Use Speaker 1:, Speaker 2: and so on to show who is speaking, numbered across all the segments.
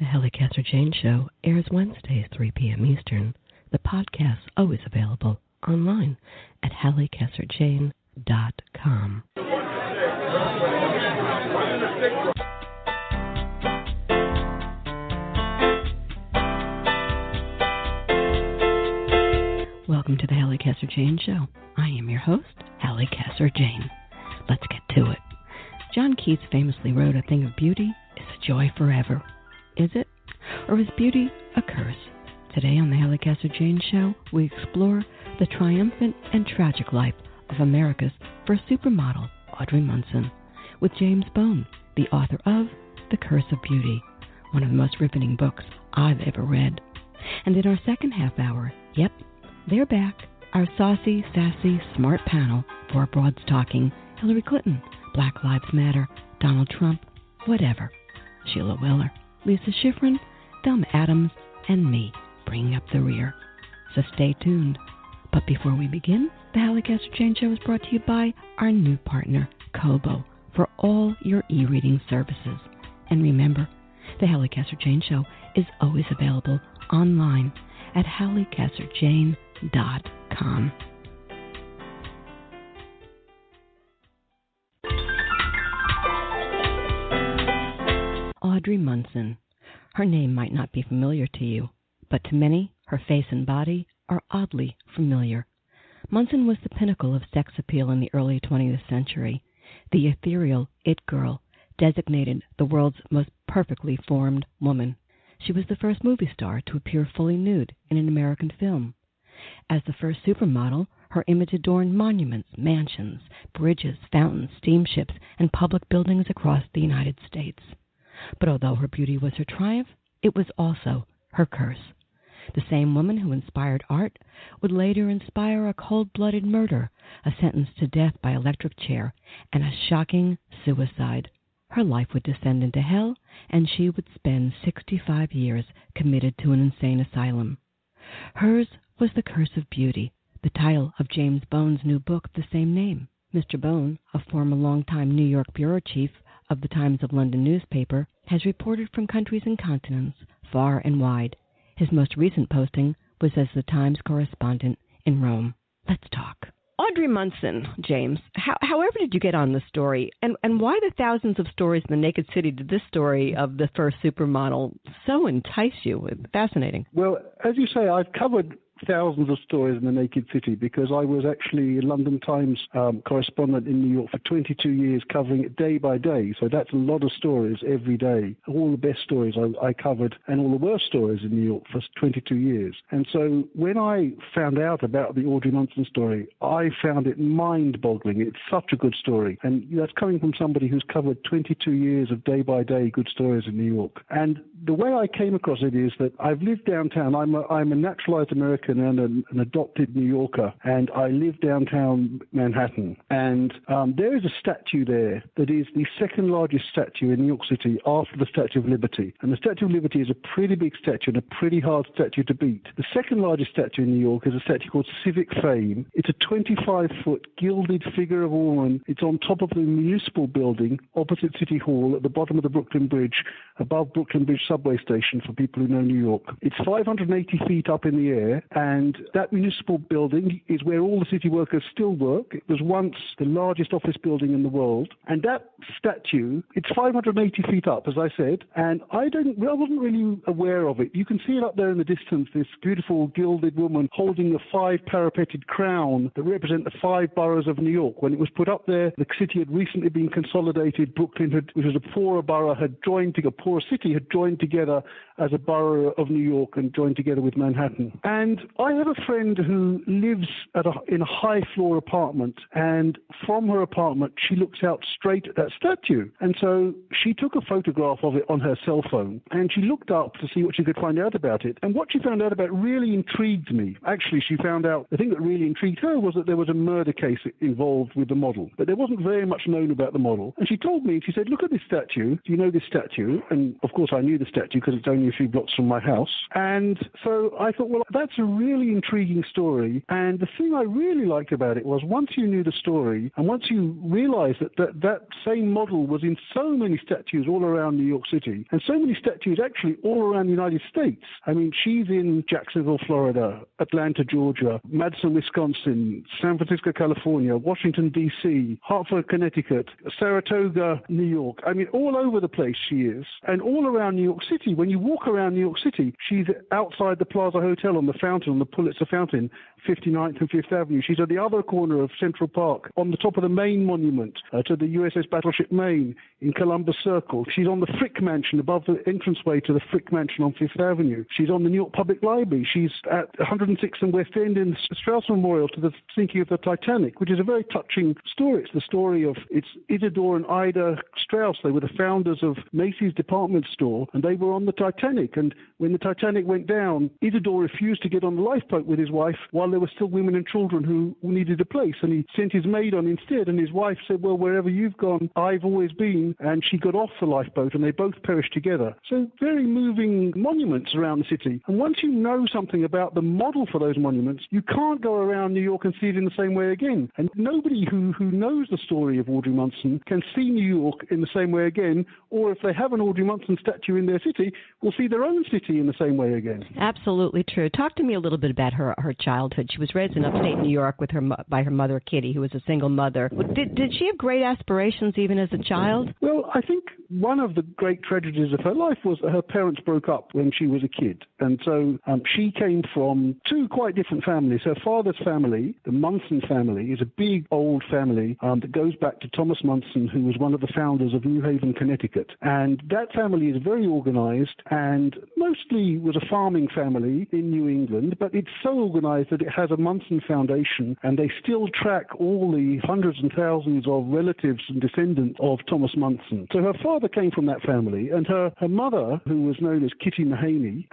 Speaker 1: The Halli Casser-Jayne Show airs Wednesdays, 3 p.m. Eastern. The podcast's always available online at hallicasserjayne.com. Welcome to the Halli Casser-Jayne Show. I am your host, Halli Casser-Jayne. Let's get to it. John Keats famously wrote, "A thing of beauty is a joy forever." Is it? Or is beauty a curse? Today on the Halli Casser-Jayne Show, we explore the triumphant and tragic life of America's first supermodel, Audrey Munson, with James Bone, the author of The Curse of Beauty, one of the most riveting books I've ever read. And in our second half hour, yep, they're back, our saucy, sassy, smart panel, four broads talking, Hillary Clinton, Black Lives Matter, Donald Trump, whatever, Sheila Weller, Lisa Schiffren, Thelma Adams, and me, bringing up the rear. So stay tuned. But before we begin, the Halli Casser-Jayne Show is brought to you by our new partner, Kobo, for all your e-reading services. And remember, the Halli Casser-Jayne Show is always available online at hallicasserjayne.com. Audrey Munson. Her name might not be familiar to you, but to many, her face and body are oddly familiar. Munson was the pinnacle of sex appeal in the early 20th century, the ethereal it girl, designated the world's most perfectly formed woman. She was the first movie star to appear fully nude in an American film. As the first supermodel, her image adorned monuments, mansions, bridges, fountains, steamships, and public buildings across the United States. But although her beauty was her triumph, it was also her curse. The same woman who inspired art would later inspire a cold-blooded murder, a sentence to death by electric chair, and a shocking suicide. Her life would descend into hell, and she would spend 65 years committed to an insane asylum. Hers was the curse of beauty, the title of James Bone's new book of the same name. Mr. Bone, a former longtime New York bureau chief of the Times of London newspaper, has reported from countries and continents, far and wide. His most recent posting was as the Times correspondent in Rome. Let's talk. Audrey Munson, James, however did you get on the story, and why the thousands of stories in the Naked City did this story of the first supermodel so entice you? Fascinating.
Speaker 2: Well, as you say, I've covered thousands of stories in the Naked City because I was actually a London Times correspondent in New York for 22 years, covering it day by day. So that's a lot of stories every day. All the best stories I covered, and all the worst stories in New York for 22 years. And so when I found out about the Audrey Munson story, I found it mind-boggling. It's such a good story. And that's coming from somebody who's covered 22 years of day-by-day good stories in New York. And the way I came across it is that I've lived downtown. I'm a naturalized American and an adopted New Yorker, and I live downtown Manhattan. And there is a statue there that is the second largest statue in New York City after the Statue of Liberty. And the Statue of Liberty is a pretty big statue and a pretty hard statue to beat. The second largest statue in New York is a statue called Civic Fame. It's a 25-foot gilded figure of a woman. It's on top of the municipal building opposite City Hall at the bottom of the Brooklyn Bridge, above Brooklyn Bridge subway station for people who know New York. It's 580 feet up in the air, and that municipal building is where all the city workers still work. It was once the largest office building in the world. And that statue, it's 580 feet up, as I said, and I wasn't really aware of it. You can see it up there in the distance, this beautiful gilded woman holding the 5 parapeted crown that represent the 5 boroughs of New York. When it was put up there, the city had recently been consolidated. Brooklyn, which was a poorer borough, a poorer city, had joined together as a borough of New York and joined together with Manhattan. And I have a friend who lives in a high-floor apartment, and from her apartment, she looks out straight at that statue. And so she took a photograph of it on her cell phone, and she looked up to see what she could find out about it. And what she found out about really intrigued me. Actually, she found out, the thing that really intrigued her was that there was a murder case involved with the model, but there wasn't very much known about the model. And she told me, she said, look at this statue. Do you know this statue? And of course, I knew the statue because it's only a few blocks from my house. And so I thought, well, that's a really intriguing story. And the thing I really liked about it was once you knew the story and once you realized that same model was in so many statues all around New York City and so many statues actually all around the United States. I mean, she's in Jacksonville, Florida, Atlanta, Georgia, Madison, Wisconsin, San Francisco, California, Washington, D.C., Hartford, Connecticut, Saratoga, New York. I mean, all over the place she is. And all around New York City. When you walk around New York City, she's outside the Plaza Hotel on the fountain, on the Pulitzer Fountain, 59th and 5th Avenue. She's at the other corner of Central Park, on the top of the Maine Monument to the USS Battleship Maine in Columbus Circle. She's on the Frick Mansion, above the entranceway to the Frick Mansion on 5th Avenue. She's on the New York Public Library. She's at 106th and West End in the Strauss Memorial to the sinking of the Titanic, which is a very touching story. It's the story of Isidore and Ida Strauss. They were the founders of Macy's department store, and they were on the Titanic. And when the Titanic went down, Isidore refused to get on the lifeboat with his wife while there were still women and children who needed a place, and he sent his maid on instead. And his wife said, well, wherever you've gone, I've always been. And she got off the lifeboat, and they both perished together. So very moving monuments around the city. And once you know something about the model for those monuments, you can't go around New York and see it in the same way again. And nobody who knows the story of Audrey Munson can see New York in the same way again, or if they have an Audrey Munson statue in their city, will see their own city in the same way again.
Speaker 1: Absolutely true. Talk to me a little bit about her childhood. She was raised in upstate New York with by her mother, Kitty, who was a single mother. Did she have great aspirations even as a child?
Speaker 2: Well, I think one of the great tragedies of her life was that her parents broke up when she was a kid. And so she came from two quite different families. Her father's family, the Munson family, is a big old family that goes back to Thomas Munson, who was one of the founders of New Haven, Connecticut. And that family is very organized and mostly was a farming family in New England, but it's so organized that it has a Munson Foundation, and they still track all the hundreds and thousands of relatives and descendants of Thomas Munson. So her father came from that family, and her mother, who was known as Kitty Mahaney,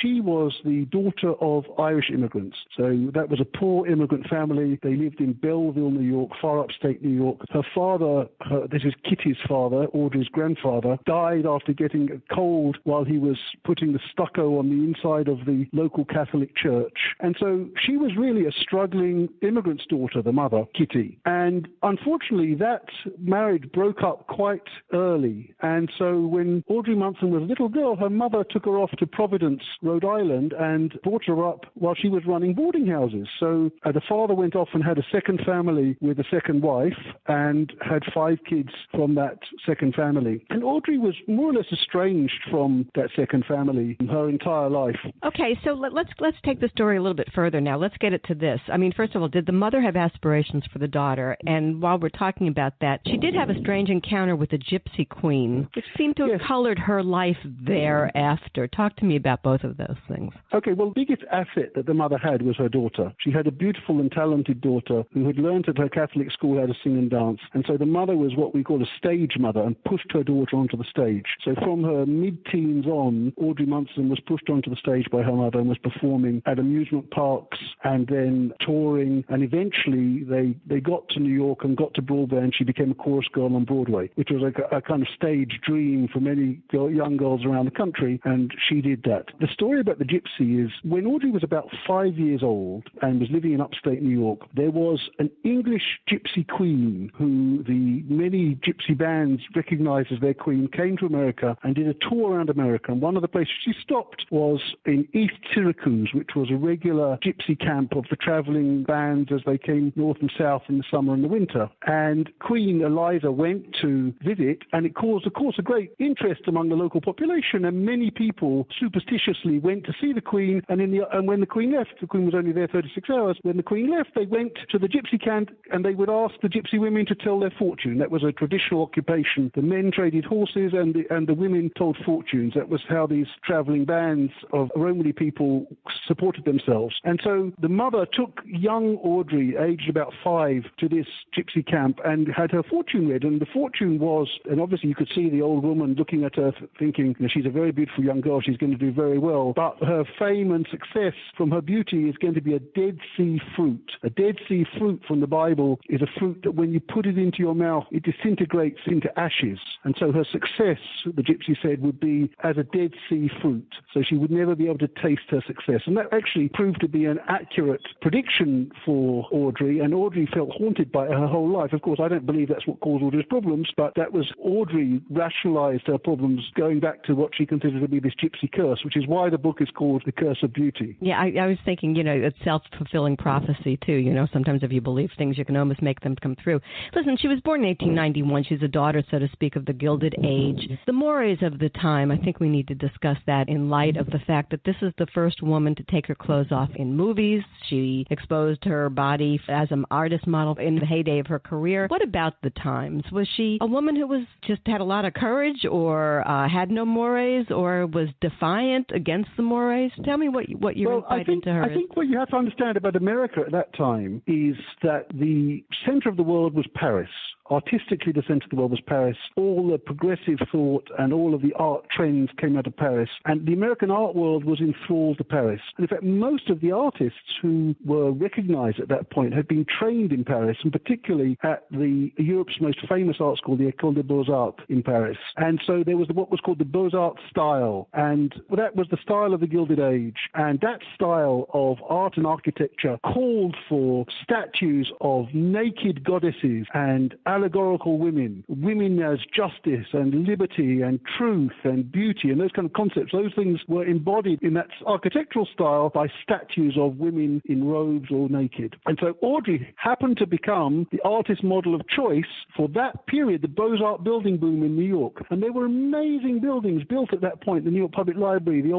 Speaker 2: she was the daughter of Irish immigrants. So that was a poor immigrant family. They lived in Belleville, New York, far upstate New York. Her father, this is Kitty's father, Audrey's grandfather, died after getting a cold while he was putting the stucco on the inside of the local Catholic church. And so she was really a struggling immigrant's daughter, the mother, Kitty. And unfortunately, that marriage broke up quite early. And so when Audrey Munson was a little girl, her mother took her off to Providence, Rhode Island, and brought her up while she was running boarding houses. So the father went off and had a second family with a second wife and had 5 kids from that second family. And Audrey was more or less estranged from that second family her entire life.
Speaker 1: Okay, so let's take the story a little bit further now. Let's get it to this. I mean, first of all, did the mother have aspirations for the daughter? And while we're talking about that, she did have a strange encounter with a gypsy queen, which seemed to have colored her life thereafter. Talk to me about both of those things.
Speaker 2: Okay, well, the biggest asset that the mother had was her daughter. She had a beautiful and talented daughter who had learned at her Catholic school how to sing and dance. And so the mother was what we call a stage mother and pushed her daughter onto the stage. So from her mid-teens on, Audrey Munson was pushed onto the stage by her mother and was performing at amusement parks and then touring. And eventually they got to New York and got to Broadway, and she became a chorus girl on Broadway, which was a kind of stage dream for many young girls around the country, and she did that. The story about the gypsy is when Audrey was about 5 years old and was living in upstate New York, there was an English gypsy queen who the many gypsy bands recognized as their queen, came to America and did a tour around America. And one of the places she stopped was in East Syracuse, which was a regular gypsy camp of the traveling bands as they came north and south in the summer and the winter. And Queen Eliza went to visit, and it caused, of course, a great interest among the local population, and many people superstitiously went to see the Queen. And when the Queen left, the Queen was only there 36 hours. When the Queen left, they went to the gypsy camp and they would ask the gypsy women to tell their fortune. That was a traditional occupation. The men traded horses and the women told fortunes. That was how these traveling bands of Romany people supported themselves. And so the mother took young Audrey, aged about 5, to this gypsy camp and had her fortune read. And the fortune was, and obviously you could see the old woman looking at her thinking, she's a very beautiful young girl, she's going to do very well. But her fame and success from her beauty is going to be a Dead Sea fruit. A Dead Sea fruit from the Bible is a fruit that when you put it into your mouth, it disintegrates into ashes. And so her success, the gypsy said, would be as a Dead Sea fruit. So she would never be able to taste her success And that actually proved to be an accurate prediction for Audrey, and Audrey felt haunted by it her whole life. Of course, I don't believe that's what caused Audrey's problems, but that was Audrey rationalized her problems going back to what she considered to be this gypsy curse, which is why the book is called The Curse of Beauty.
Speaker 1: Yeah, I was thinking, it's self-fulfilling prophecy, too. Sometimes if you believe things, you can almost make them come true. Listen, she was born in 1891. She's a daughter, so to speak, of the Gilded Age. The mores of the time, I think we need to discuss that in light of the fact that this is the first woman to take her clothes off in movies. She exposed her body as an artist model in the heyday of her career. What about the times? Was she a woman who had a lot of courage, or had no mores, or was defiant against the mores? Tell me what your insight into her is.
Speaker 2: I think what you have to understand about America at that time is that the center of the world was Paris. Artistically, the center of the world was Paris. All the progressive thought and all of the art trends came out of Paris. And the American art world was enthralled to Paris. And in fact, most of the artists who were recognized at that point had been trained in Paris, and particularly at Europe's most famous art school, the École des Beaux-Arts in Paris. And so there was what was called the Beaux-Arts style. And that was the style of the Gilded Age. And that style of art and architecture called for statues of naked goddesses and allegorical women as justice and liberty and truth and beauty and those kind of concepts. Those things were embodied in that architectural style by statues of women in robes or naked. And so Audrey happened to become the artist model of choice for that period, the Beaux-Arts building boom in New York. And there were amazing buildings built at that point, the New York Public Library, the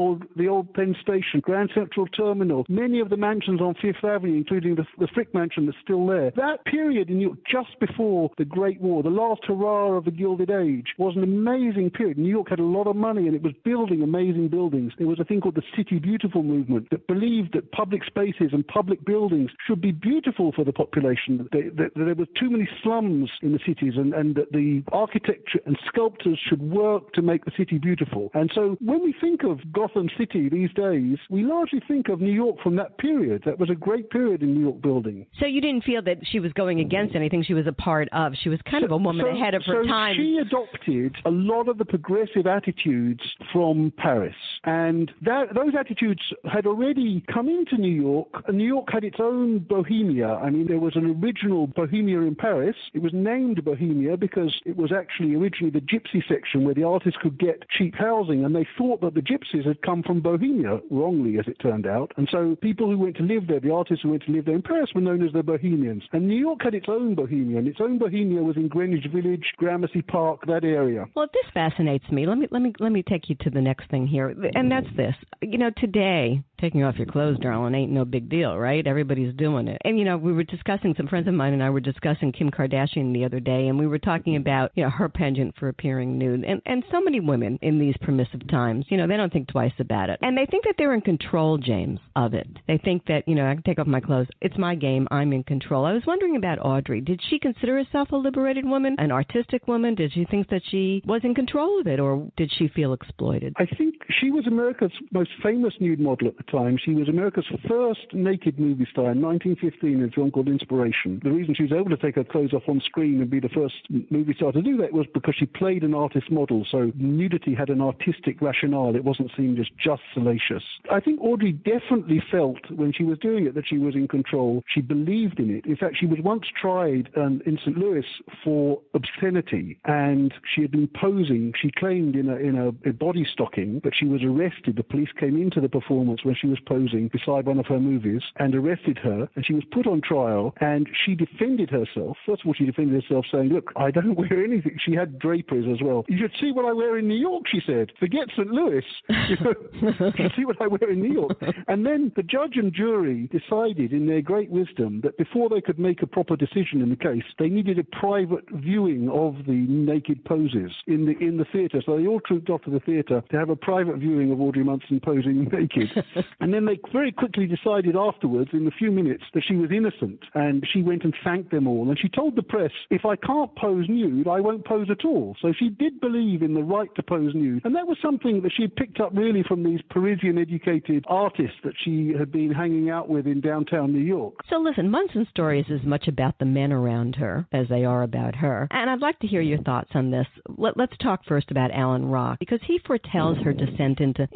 Speaker 2: old Penn Station, Grand Central Terminal, many of the mansions on Fifth Avenue, including the Frick Mansion that's still there. That period in New York, just before the Great War, the last hurrah of the Gilded Age, was an amazing period. New York had a lot of money and it was building amazing buildings. There was a thing called the City Beautiful movement that believed that public spaces and public buildings should be beautiful for the population, that there were too many slums in the cities, and that the architecture and sculptors should work to make the city beautiful. And so when we think of Gotham City these days, we largely think of New York from that period. That was a great period in New York building.
Speaker 1: So you didn't feel that she was going against anything she was a part of. She was kind of a woman ahead of her time.
Speaker 2: So she adopted a lot of the progressive attitudes from Paris. And those attitudes had already come into New York. And New York had its own Bohemia. I mean, there was an original Bohemia in Paris. It was named Bohemia because it was actually originally the gypsy section where the artists could get cheap housing. And they thought that the gypsies had come from Bohemia, wrongly as it turned out. And so people who went to live there, the artists who went to live there in Paris, were known as the Bohemians. And New York had its own Bohemia. And its own Bohemia was in Greenwich Village, Gramercy Park, that area.
Speaker 1: Well, this fascinates me. Let me take you to the next thing here, and that's this. Today, taking off your clothes, darling, ain't no big deal, right? Everybody's doing it. And we were discussing, some friends of mine and I were discussing Kim Kardashian the other day, and we were talking about her penchant for appearing nude, and so many women in these permissive times, they don't think twice about it, and they think that they're in control, James, of it. They think that I can take off my clothes. It's my game. I'm in control. I was wondering about Audrey. Did she consider herself a liberated woman, an artistic woman? Did she think that she was in control of it, or did she feel exploited?
Speaker 2: I think she was America's most famous nude model at the time. She was America's first naked movie star in 1915 in a film called Inspiration. The reason she was able to take her clothes off on screen and be the first movie star to do that was because she played an artist model, so nudity had an artistic rationale. It wasn't seen as just salacious. I think Audrey definitely felt when she was doing it that she was in control. She believed in it. In fact, she was once tried in St. Louis for obscenity, and she had been posing, she claimed, in a body stocking, but she was arrested. The police came into the performance when she was posing beside one of her movies and arrested her, and she was put on trial, and she defended herself. First of all, she defended herself saying, look, I don't wear anything. She had draperies as well. You should see what I wear in New York, she said. Forget St. Louis. You should see what I wear in New York. And then the judge and jury decided in their great wisdom that before they could make a proper decision in the case, they needed a private viewing of the naked poses in the theatre. So they all trooped off to the theatre to have a private viewing of Audrey Munson posing naked. And then they very quickly decided afterwards, in a few minutes, that she was innocent. And she went and thanked them all. And she told the press, if I can't pose nude, I won't pose at all. So she did believe in the right to pose nude. And that was something that she had picked up really from these Parisian-educated artists that she had been hanging out with in downtown New York.
Speaker 1: So listen, Munson's story is as much about the men around her as they are about her. And I'd like to hear your thoughts on this. Let's talk first about Alan Rock, because he foretells her descent into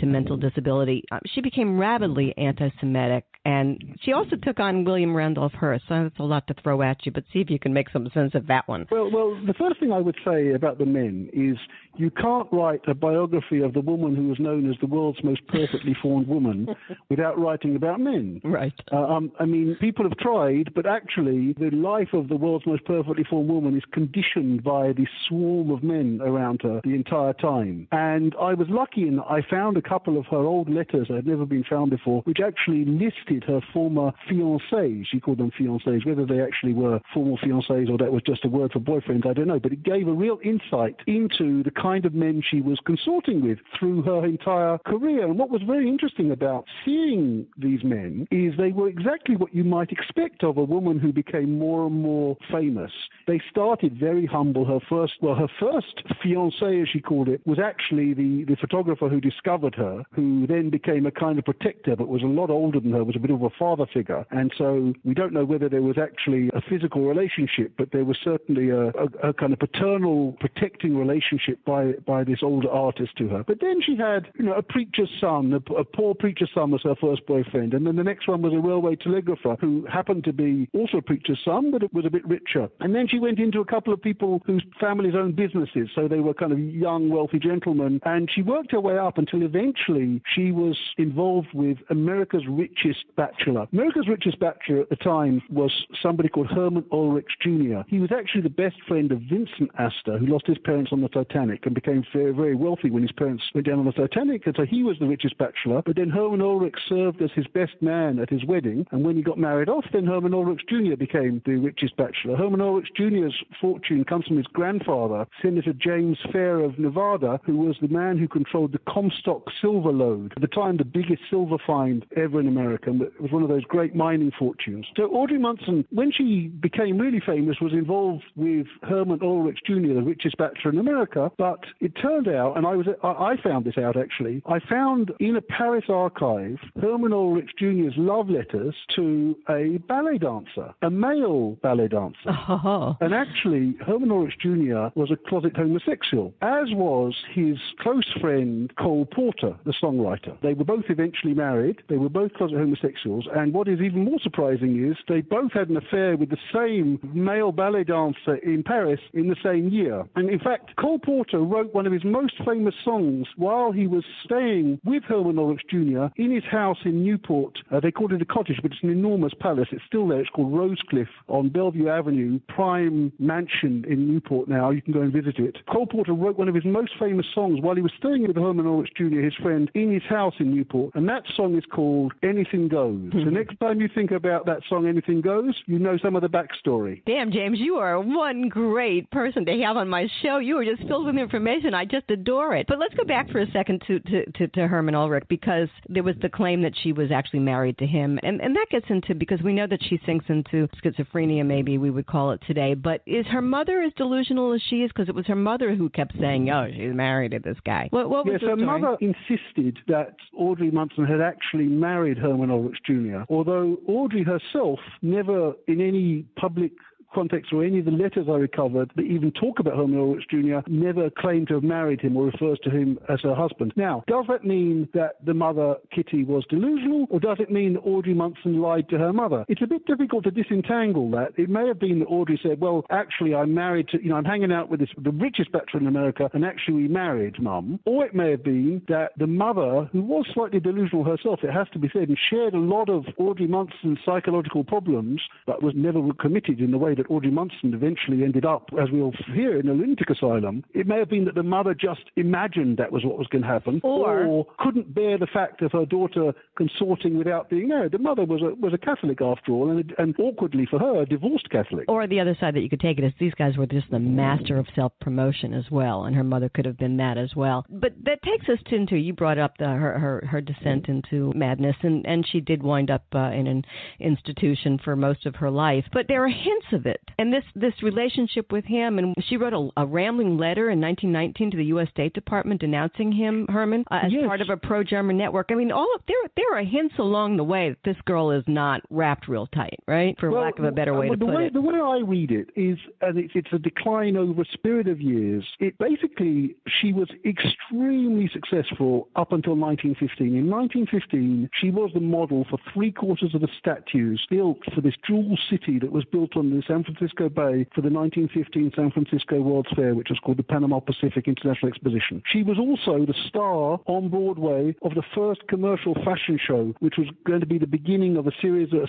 Speaker 1: mental disability. she became rabidly anti-Semitic, and she also took on William Randolph Hearst. So that's a lot to throw at you, but see if you can make some sense of that one.
Speaker 2: Well, the first thing I would say about the men is you can't write a biography of the woman who was known as the world's most perfectly formed woman without writing about men.
Speaker 1: Right.
Speaker 2: I mean, people have tried, but actually the life of the world's most perfectly formed woman is conditioned by this swarm of men around her the entire time. And I was lucky in that I found a couple of her old letters that had never been found before, which actually listed her former fiancés. She called them fiancés. Whether they actually were formal fiancés or that was just a word for boyfriend, I don't know. But it gave a real insight into the kind of men she was consorting with through her entire career. And what was very interesting about seeing these men is they were exactly what you might expect of a woman who became more and more famous. They started very humble. Her first fiancé, as she called it, was actually the photographer who discovered her, who then became a kind of protector, but was a lot older than her, was a bit of a father figure. And so we don't know whether there was actually a physical relationship, but there was certainly a kind of paternal protecting relationship by this older artist to her. But then she had, a preacher's son, a poor preacher's son was her first boyfriend. And then the next one was a railway telegrapher who happened to be also a preacher's son, but it was a bit richer. And then she went into a couple of people whose families owned businesses. So they were kind of young, wealthy gentlemen. And she worked her way up until eventually she was involved with America's richest bachelor. America's richest bachelor at the time was somebody called Herman Ulrich Jr. He was actually the best friend of Vincent Astor, who lost his parents on the Titanic and became very, very wealthy when his parents went down on the Titanic. And so he was the richest bachelor. But then Herman Ulrich served as his best man at his wedding. And when he got married off, then Herman Ulrich Jr. became the richest bachelor. Herman Ulrich Jr.'s fortune comes from his grandfather, Senator James Fair of Nevada, who was the man who controlled the Comstock silver lode. At the time, the biggest silver find ever in America. It was one of those great mining fortunes. So Audrey Munson, when she became really famous, was involved with Herman Ulrich Jr., the richest bachelor in America. But it turned out, and I found this out actually, I found in a Paris archive Herman Ulrich Jr.'s love letters to a ballet dancer, a male ballet dancer.
Speaker 1: Oh.
Speaker 2: And actually, Herman Ulrich Jr. was a closet homosexual, as was his close friend Cole Porter, the songwriter. They were both eventually married. They were both closet homosexuals. And what is even more surprising is they both had an affair with the same male ballet dancer in Paris in the same year. And in fact, Cole Porter wrote one of his most famous songs while he was staying with Herman Ulrich Jr. in his house in Newport. They called it a cottage, but it's an enormous palace. It's still there. It's called Rosecliff on Bellevue Avenue, prime mansion in Newport now. You can go and visit it. Cole Porter wrote one of his most famous songs while he was staying with Herman Ulrich Jr., his friend, in his house in Newport. And that song is called Anything Goes. So next time you think about that song, Anything Goes, you know some of the backstory.
Speaker 1: Damn, James, you are one great person to have on my show. You are just filled with information. I just adore it. But let's go back for a second to Herman Ulrich, because there was the claim that she was actually married to him. And that gets into, because we know that she sinks into schizophrenia, maybe we would call it today. But is her mother as delusional as she is? Because it was her mother who kept saying, oh, she's married to this guy. What was the story?
Speaker 2: Her mother insisted that Audrey Munson had actually married Herman Ulrich Jr., although Audrey herself never in any public context or any of the letters I recovered that even talk about Herman Ulrich Jr. never claimed to have married him or refers to him as her husband. Now, does that mean that the mother, Kitty, was delusional, or does it mean that Audrey Munson lied to her mother? It's a bit difficult to disentangle that. It may have been that Audrey said, well, actually, I'm married to, I'm hanging out with the richest bachelor in America, and actually we married, Mum. Or it may have been that the mother, who was slightly delusional herself, it has to be said, and shared a lot of Audrey Munson's psychological problems, but was never committed in the way that Audrey Munson eventually ended up, as we'll hear, in a lunatic asylum. It may have been that the mother just imagined that was what was going to happen, or couldn't bear the fact of her daughter consorting without being married. The mother was a Catholic after all, and awkwardly for her, a divorced Catholic.
Speaker 1: Or the other side that you could take it is these guys were just the master of self-promotion as well, and her mother could have been that as well. But that takes us into, you brought up her descent into madness, and she did wind up in an institution for most of her life. But there are hints of it it. And this relationship with him, and she wrote a rambling letter in 1919 to the U.S. State Department denouncing him, Herman, as part of a pro-German network. I mean, there are hints along the way that this girl is not wrapped real tight, right? For lack of a better way to put it.
Speaker 2: The way I read it is, and it's a decline over a period of years. It basically, she was extremely successful up until 1915. In 1915, she was the model for 3/4 of the statues built for this jewel city that was built on the San Francisco Bay for the 1915 San Francisco World's Fair, which was called the Panama Pacific International Exposition. She was also the star on Broadway of the first commercial fashion show, which was going to be the beginning of a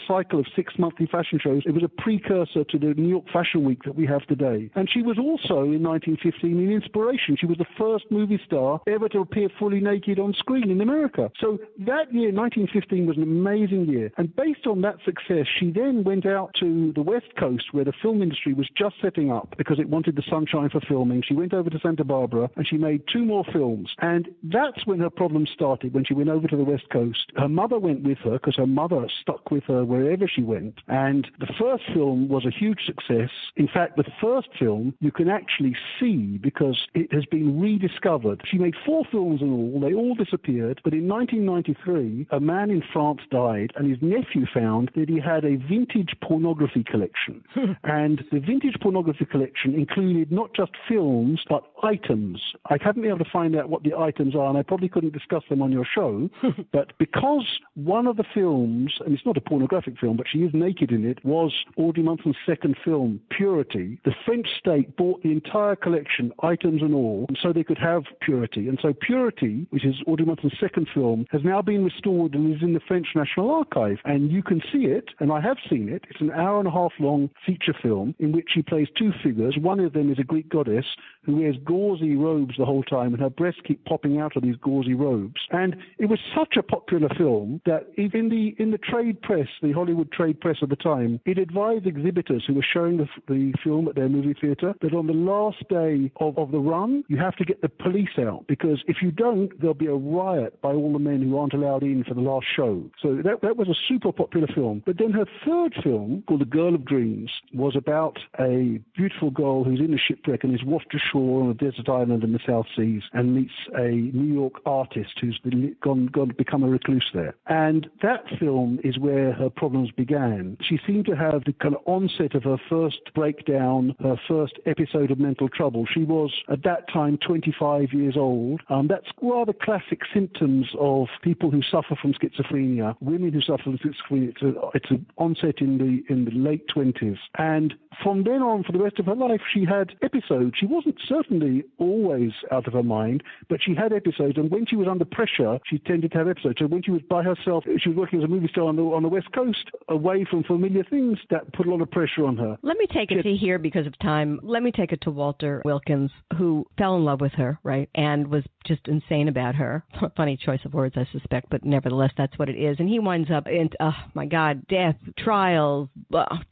Speaker 2: cycle of 6 monthly fashion shows. It was a precursor to the New York Fashion Week that we have today. And she was also, in 1915, an inspiration. She was the first movie star ever to appear fully naked on screen in America. So that year, 1915, was an amazing year. And based on that success, she then went out to the West Coast, where the film industry was just setting up because it wanted the sunshine for filming. She went over to Santa Barbara and she made 2 more films. And that's when her problems started, when she went over to the West Coast. Her mother went with her because her mother stuck with her wherever she went. And the first film was a huge success. In fact, the first film you can actually see because it has been rediscovered. She made 4 films in all. They all disappeared. But in 1993, a man in France died and his nephew found that he had a vintage pornography collection. And the vintage pornography collection included not just films, but items. I haven't been able to find out what the items are, and I probably couldn't discuss them on your show. But because one of the films, and it's not a pornographic film, but she is naked in it, was Audrey Munson's second film, Purity, the French state bought the entire collection, items and all, so they could have Purity. And so Purity, which is Audrey Munson's second film, has now been restored and is in the French National Archive. And you can see it, and I have seen it. It's an 1.5-hour long feature film in which she plays 2 figures. One of them is a Greek goddess who wears gauzy robes the whole time, and her breasts keep popping out of these gauzy robes. And it was such a popular film that in the trade press, the Hollywood trade press of the time, it advised exhibitors who were showing the film at their movie theater that on the last day of the run, you have to get the police out, because if you don't, there'll be a riot by all the men who aren't allowed in for the last show. So that was a super popular film. But then her third film, called The Girl of Dreams, was about a beautiful girl who's in a shipwreck and is washed ashore on a desert island in the South Seas and meets a New York artist who's gone to become a recluse there. And that film is where her problems began. She seemed to have the kind of onset of her first breakdown, her first episode of mental trouble. She was, at that time, 25 years old. That's rather classic symptoms of people who suffer from schizophrenia, women who suffer from schizophrenia. It's an onset in the late 20s. And from then on, for the rest of her life, she had episodes. She wasn't certainly always out of her mind, but she had episodes. And when she was under pressure, she tended to have episodes. So when she was by herself, she was working as a movie star on the West Coast, away from familiar things, that put a lot of pressure on her.
Speaker 1: Let me take it to here because of time. Let me take it to Walter Wilkins, who fell in love with her, right, and was just insane about her. Funny choice of words, I suspect, but nevertheless, that's what it is. And he winds up in, oh my God, death, trials,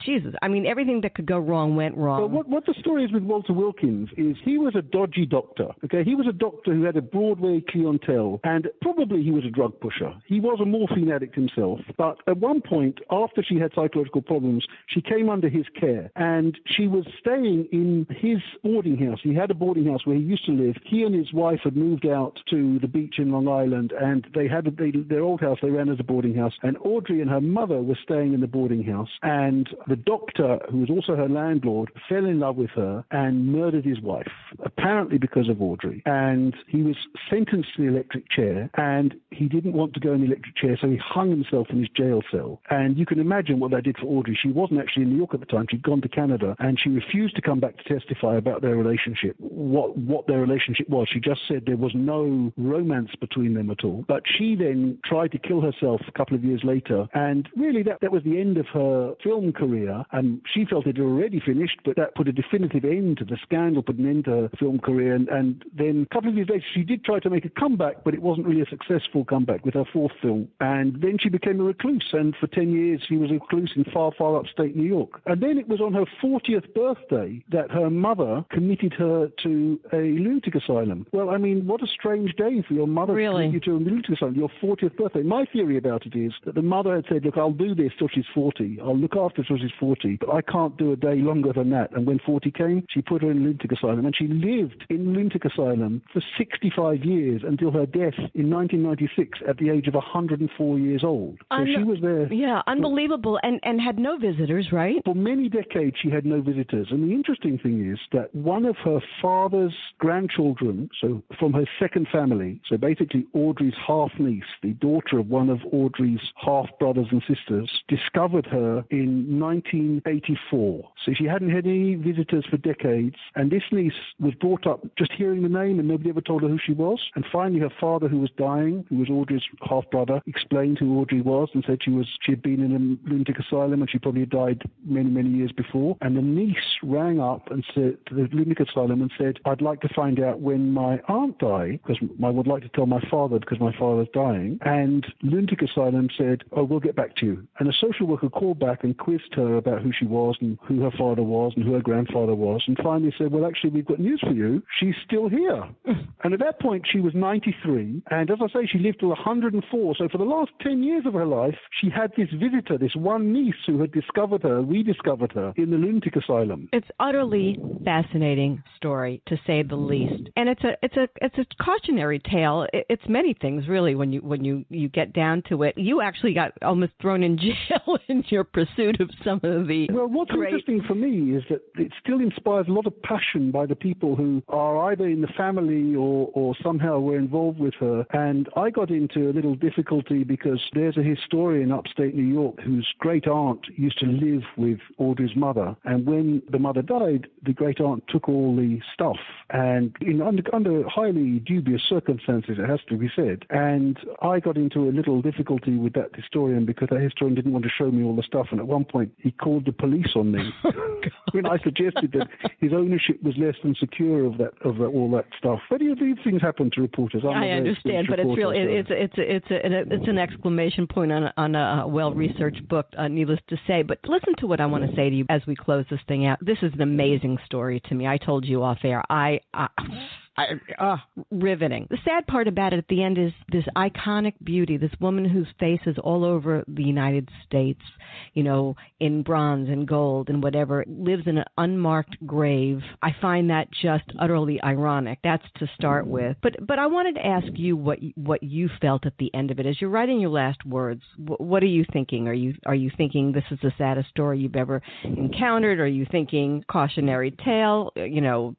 Speaker 1: Jesus. I mean, everything that could go wrong went wrong.
Speaker 2: Well, what the story is with Walter Wilkins is he was a dodgy doctor. Okay, he was a doctor who had a Broadway clientele, and probably he was a drug pusher. He was a morphine addict himself. But at one point, after she had psychological problems, she came under his care, and she was staying in his boarding house. He had a boarding house where he used to live. He and his wife had moved out to the beach in Long Island, and they had their old house they ran as a boarding house. And Audrey and her mother were staying in the boarding house, and the doctor, who was also her landlord, fell in love with her and murdered his wife, apparently because of Audrey. And he was sentenced to the electric chair, and he didn't want to go in the electric chair, so he hung himself in his jail cell. And you can imagine what that did for Audrey. She wasn't actually in New York at the time. She'd gone to Canada, and she refused to come back to testify about their relationship, what their relationship was. She just said there was no romance between them at all. But she then tried to kill herself a couple of years later, and really that was the end of her film career. And she felt it had already finished, but that put a definitive end to the scandal, put an end her film career. And then a couple of years later, she did try to make a comeback, but it wasn't really a successful comeback with her fourth film. And then she became a recluse. And for 10 years, she was a recluse in far, far upstate New York. And then it was on her 40th birthday that her mother committed her to a lunatic asylum. Well, I mean, what a strange day for your mother to commit you to a lunatic asylum, your 40th birthday. My theory about it is that the mother had said, look, I'll do this till she's 40. I'll look after her till she's 40, but I can't do a day longer than that. And when 40 came, she put her in a lunatic asylum, and she lived in a lunatic asylum for 65 years until her death in 1996 at the age of 104 years old. So she was there.
Speaker 1: Yeah, unbelievable, and had no visitors, right?
Speaker 2: For many decades, she had no visitors. And the interesting thing is that one of her father's grandchildren, so from her second family, so basically Audrey's half-niece, the daughter of one of Audrey's half-brothers and sisters, discovered her in 1984. So she hadn't had any visitors for decades, and this niece was brought up just hearing the name, and nobody ever told her who she was. And finally, her father, who was dying, who was Audrey's half-brother, explained who Audrey was and said she had been in a lunatic asylum and she probably had died many, many years before. And the niece rang up and said to the lunatic asylum and said, I'd like to find out when my aunt died, because I would like to tell my father because my father's dying. And lunatic asylum said, oh, we'll get back to you. And a social worker called back and quizzed her about who she was and who her father was and who her grandfather was, and finally said, well, actually, we've got news for you. She's still here. And at that point, she was 93. And as I say, she lived till 104. So for the last 10 years of her life, she had this visitor, this one niece who had rediscovered her in the lunatic asylum.
Speaker 1: It's utterly fascinating story, to say the least. And it's a cautionary tale. It's many things, really, when you get down to it. You actually got almost thrown in jail in your pursuit of some of the
Speaker 2: Well, what's interesting for me is that it still inspires a lot of passion by the people who are either in the family or somehow were involved with her. And I got into a little difficulty because there's a historian upstate New York whose great aunt used to live with Audrey's mother. And when the mother died, the great aunt took all the stuff, and under highly dubious circumstances, it has to be said. And I got into a little difficulty with that historian because that historian didn't want to show me all the stuff. And at one point, he called the police on me when I suggested that his ownership was less than secure of all that stuff. But these things happen to reporters.
Speaker 1: I understand, but it's really it's an exclamation point on a well-researched book, needless to say. But listen to what I want to say to you as we close this thing out. This is an amazing story to me. I told you off air. Riveting. The sad part about it at the end is this iconic beauty, this woman whose face is all over the United States, in bronze and gold and whatever, lives in an unmarked grave. I find that just utterly ironic. That's to start with. But I wanted to ask you what you felt at the end of it. As you're writing your last words, what are you thinking? Are you thinking this is the saddest story you've ever encountered? Are you thinking cautionary tale?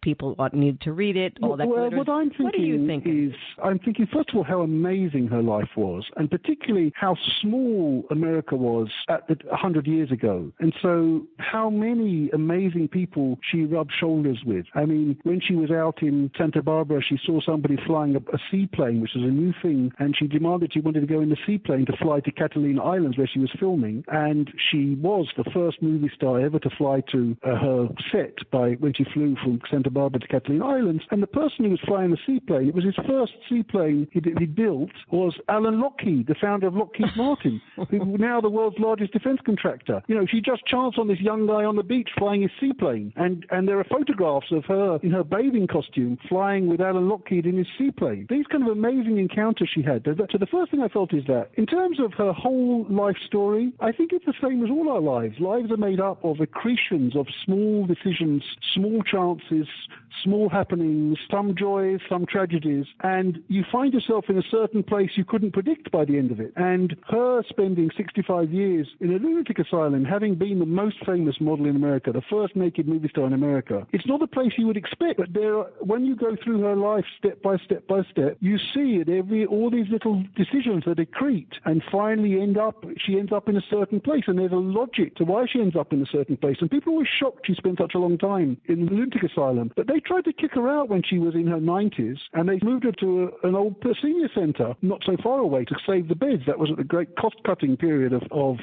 Speaker 1: People need to read it, all that.
Speaker 2: Well, what I'm thinking I'm thinking, first of all, how amazing her life was, and particularly how small America was 100 years ago. And so how many amazing people she rubbed shoulders with. I mean, when she was out in Santa Barbara, she saw somebody flying a seaplane, which was a new thing, and she wanted to go in the seaplane to fly to Catalina Islands, where she was filming. And she was the first movie star ever to fly to her set when she flew from Santa Barbara to Catalina Islands. And the person who was flying the seaplane, it was his first seaplane he built, was Alan Lockheed, the founder of Lockheed Martin, who now the world's largest defense contractor. She just chanced on this young guy on the beach flying his seaplane. And there are photographs of her in her bathing costume flying with Alan Lockheed in his seaplane. These kind of amazing encounters she had. So the first thing I felt is that in terms of her whole life story, I think it's the same as all our lives. Lives are made up of accretions of small decisions, small chances, small happenings, some joys, some tragedies, and you find yourself in a certain place you couldn't predict by the end of it. And her spending 65 years in a lunatic asylum, having been the most famous model in America, the first naked movie star in America, it's not a place you would expect, but when you go through her life step by step by step, you see it all these little decisions that accrete, and finally she ends up in a certain place, and there's a logic to why she ends up in a certain place. And people are always shocked she spent such a long time in the lunatic asylum, but they tried to kick her out when she was was in her 90s, and they moved her to an old senior center not so far away to save the beds. That was at the great cost-cutting period of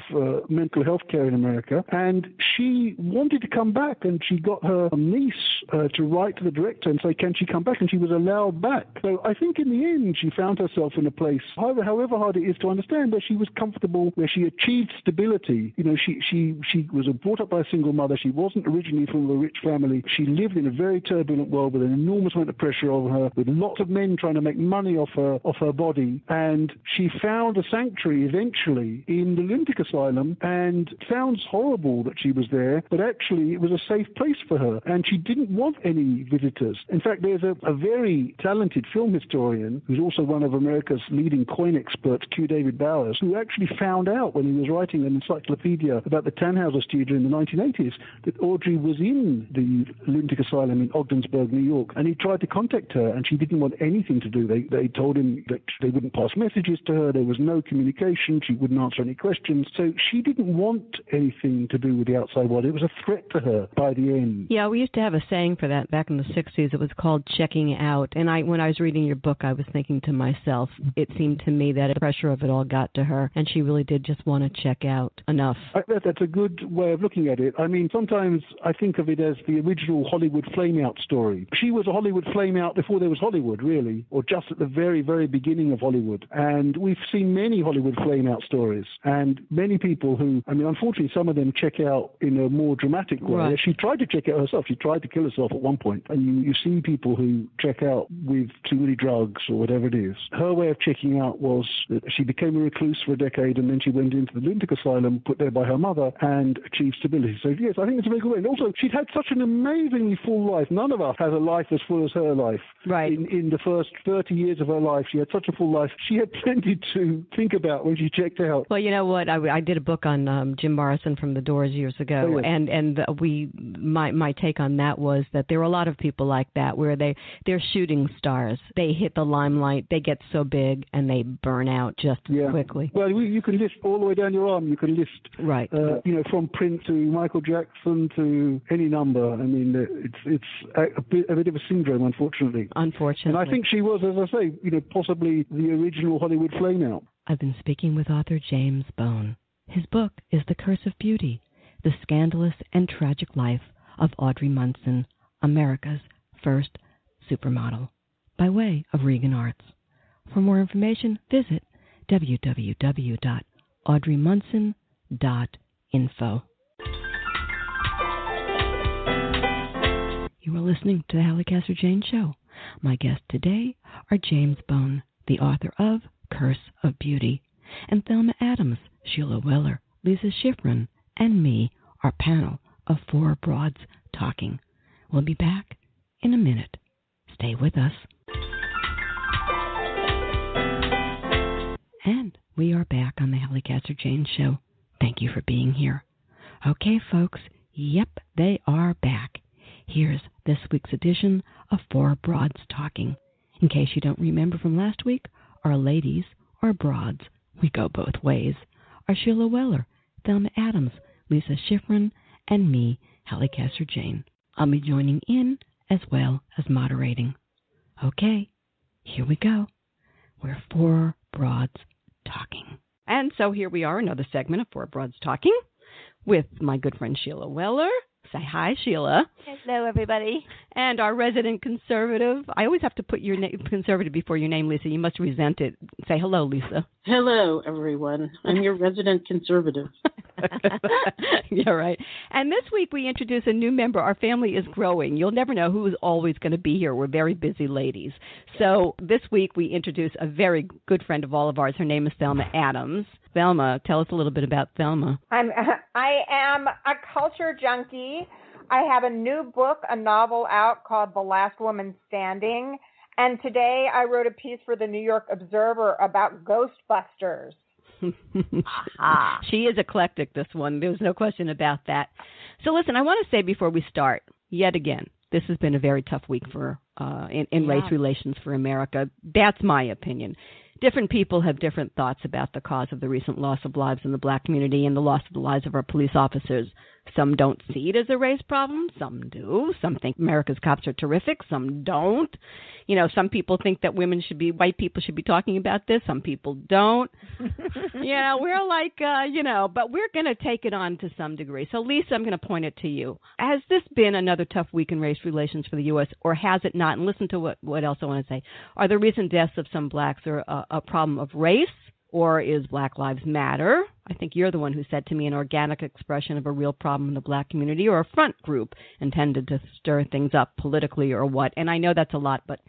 Speaker 2: mental health care in America. And she wanted to come back, and she got her niece to write to the director and say, can she come back? And she was allowed back. So I think in the end, she found herself in a place, however hard it is to understand, where she was comfortable, where she achieved stability. You know, she was brought up by a single mother. She wasn't originally from a rich family. She lived in a very turbulent world with an enormous amount of pressure on her, with lots of men trying to make money off her body. And she found a sanctuary eventually in the lunatic asylum, and it sounds horrible that she was there, but actually it was a safe place for her, and she didn't want any visitors. In fact, there's a very talented film historian who's also one of America's leading coin experts, Q. David Bowers, who actually found out when he was writing an encyclopedia about the Tannhauser studio in the 1980s that Audrey was in the lunatic asylum in Ogdensburg, New York, and he tried to contact her, and she didn't want anything to do. They told him that they wouldn't pass messages to her, there was no communication, she wouldn't answer any questions, so she didn't want anything to do with the outside world. It was a threat to her by the end.
Speaker 1: Yeah, we used to have a saying for that back in the 60s. It was called checking out, and when I was reading your book, I was thinking to myself, it seemed to me that the pressure of it all got to her, and she really did just want to check out enough.
Speaker 2: That's a good way of looking at it. I mean, sometimes I think of it as the original Hollywood flame-out story. She was a Hollywood flame-out before there was Hollywood, really, or just at the very, very beginning of Hollywood. And we've seen many Hollywood flame-out stories, and many people who, I mean, unfortunately, some of them check out in a more dramatic way. Right. She tried to check out herself. She tried to kill herself at one point. And you see people who check out with too many drugs or whatever it is. Her way of checking out was that she became a recluse for a decade, and then she went into the lunatic asylum, put there by her mother, and achieved stability. So, yes, I think it's a very good way. And also, she'd had such an amazingly full life. None of us has a life as full as her life.
Speaker 1: Right.
Speaker 2: In the first 30 years of her life, she had such a full life. She had plenty to think about when she checked out.
Speaker 1: Well, you know what? I did a book on Jim Morrison from the Doors years ago,
Speaker 2: oh, yes.
Speaker 1: and my take on that was that there are a lot of people like that where they're shooting stars. They hit the limelight, they get so big, and they burn out just as quickly.
Speaker 2: Well, you can list all the way down your arm. You can list,
Speaker 1: right?
Speaker 2: From Prince to Michael Jackson to any number. I mean, it's a bit of a syndrome, unfortunately.
Speaker 1: Unfortunately.
Speaker 2: And I think she was, as I say, possibly the original Hollywood flame-out.
Speaker 1: I've been speaking with author James Bone. His book is The Curse of Beauty, The Scandalous and Tragic Life of Audrey Munson, America's First Supermodel, by way of Regan Arts. For more information, visit www.audreymunson.info. You are listening to the Halli Casser-Jayne Show. My guests today are James Bone, the author of Curse of Beauty, and Thelma Adams, Sheila Weller, Lisa Schiffren, and me, our panel of four broads talking. We'll be back in a minute. Stay with us. And we are back on the Halli Casser-Jayne Show. Thank you for being here. Okay, folks. Yep, they are back. Here's this week's edition of Four Broads Talking. In case you don't remember from last week, our ladies, or broads, we go both ways, are Sheila Weller, Thelma Adams, Lisa Schiffren, and me, Halli Casser-Jayne. I'll be joining in as well as moderating. Okay, here we go. We're Four Broads Talking. And so here we are, another segment of Four Broads Talking with my good friend Sheila Weller. Say hi, Sheila.
Speaker 3: Hello, everybody.
Speaker 1: And our resident conservative. I always have to put your name conservative before your name, Lisa. You must resent it. Say hello, Lisa.
Speaker 4: Hello, everyone. I'm your resident conservative.
Speaker 1: Yeah, right. And this week we introduce a new member. Our family is growing. You'll never know who is always going to be here. We're very busy ladies. So this week we introduce a very good friend of all of ours. Her name is Thelma Adams. Thelma, tell us a little bit about Thelma.
Speaker 3: I am a culture junkie. I have a new book, a novel out called The Last Woman Standing. And today I wrote a piece for the New York Observer about Ghostbusters.
Speaker 1: She is eclectic, this one. There's no question about that. So listen, I want to say before we start, yet again, this has been a very tough week for in race relations for America. That's my opinion. Different people have different thoughts about the cause of the recent loss of lives in the black community and the loss of the lives of our police officers. Some don't see it as a race problem. Some do. Some think America's cops are terrific. Some don't. You know, some people think that white people should be talking about this. Some people don't. We're like, but we're going to take it on to some degree. So, Lisa, I'm going to point it to you. Has this been another tough week in race relations for the U.S., or has it not? And listen to what else I want to say. Are the recent deaths of some blacks a problem of race? Or is Black Lives Matter? I think you're the one who said to me an organic expression of a real problem in the black community, or a front group intended to stir things up politically, or what? And I know that's a lot, but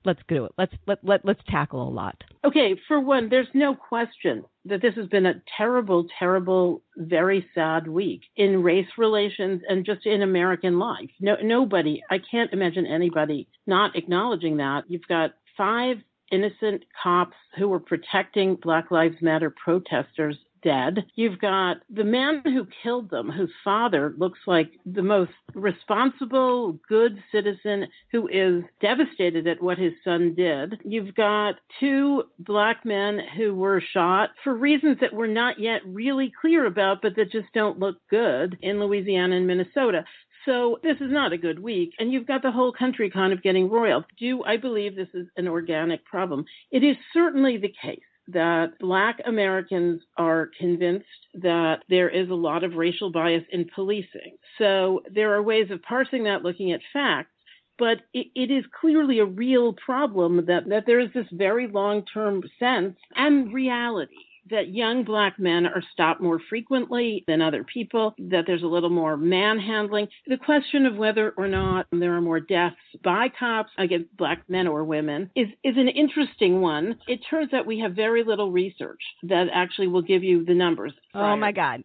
Speaker 1: let's do it. Let's tackle a lot.
Speaker 4: Okay, for one, there's no question that this has been a terrible, terrible, very sad week in race relations and just in American life. Nobody, I can't imagine anybody not acknowledging that. You've got 5 innocent cops who were protecting Black Lives Matter protesters dead. You've got the man who killed them, whose father looks like the most responsible, good citizen who is devastated at what his son did. You've got 2 black men who were shot for reasons that we're not yet really clear about, but that just don't look good in Louisiana and Minnesota. So this is not a good week, and you've got the whole country kind of getting roiled. Do I believe this is an organic problem? It is certainly the case that Black Americans are convinced that there is a lot of racial bias in policing. So there are ways of parsing that, looking at facts, but it is clearly a real problem that there is this very long-term sense and reality that young black men are stopped more frequently than other people, that there's a little more manhandling. The question of whether or not there are more deaths by cops against black men or women is an interesting one. It turns out we have very little research that actually will give you the numbers.
Speaker 1: Oh my God.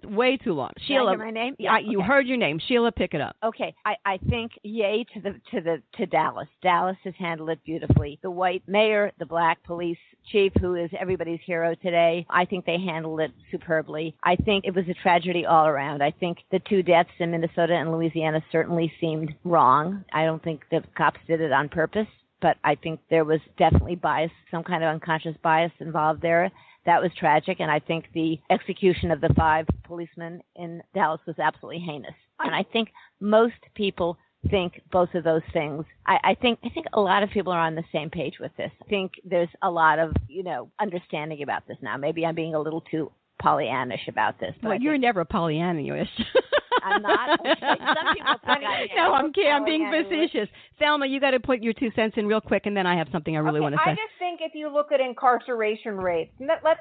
Speaker 1: Way too long. Sheila,
Speaker 5: Can I hear my name? Yeah,
Speaker 1: you heard your name. Sheila, pick it up.
Speaker 5: Okay, I think yay to Dallas. Dallas has handled it beautifully. The white mayor, the black police chief, who is everybody's hero today, I think they handled it superbly. I think it was a tragedy all around. I think the 2 deaths in Minnesota and Louisiana certainly seemed wrong. I don't think the cops did it on purpose, but I think there was definitely bias, some kind of unconscious bias involved there. That was tragic, and I think the execution of the 5 policemen in Dallas was absolutely heinous. And I think most people think both of those things. I think a lot of people are on the same page with this. I think there's a lot of, understanding about this now. Maybe I'm being a little too Pollyannish about this.
Speaker 1: Well, you're never Pollyannish.
Speaker 5: I'm not. Some people think I am.
Speaker 1: No, I'm being facetious. Thelma, you got to put your 2 cents in real quick, and then I have something I really want to say.
Speaker 3: I just think if you look at incarceration rates, let's,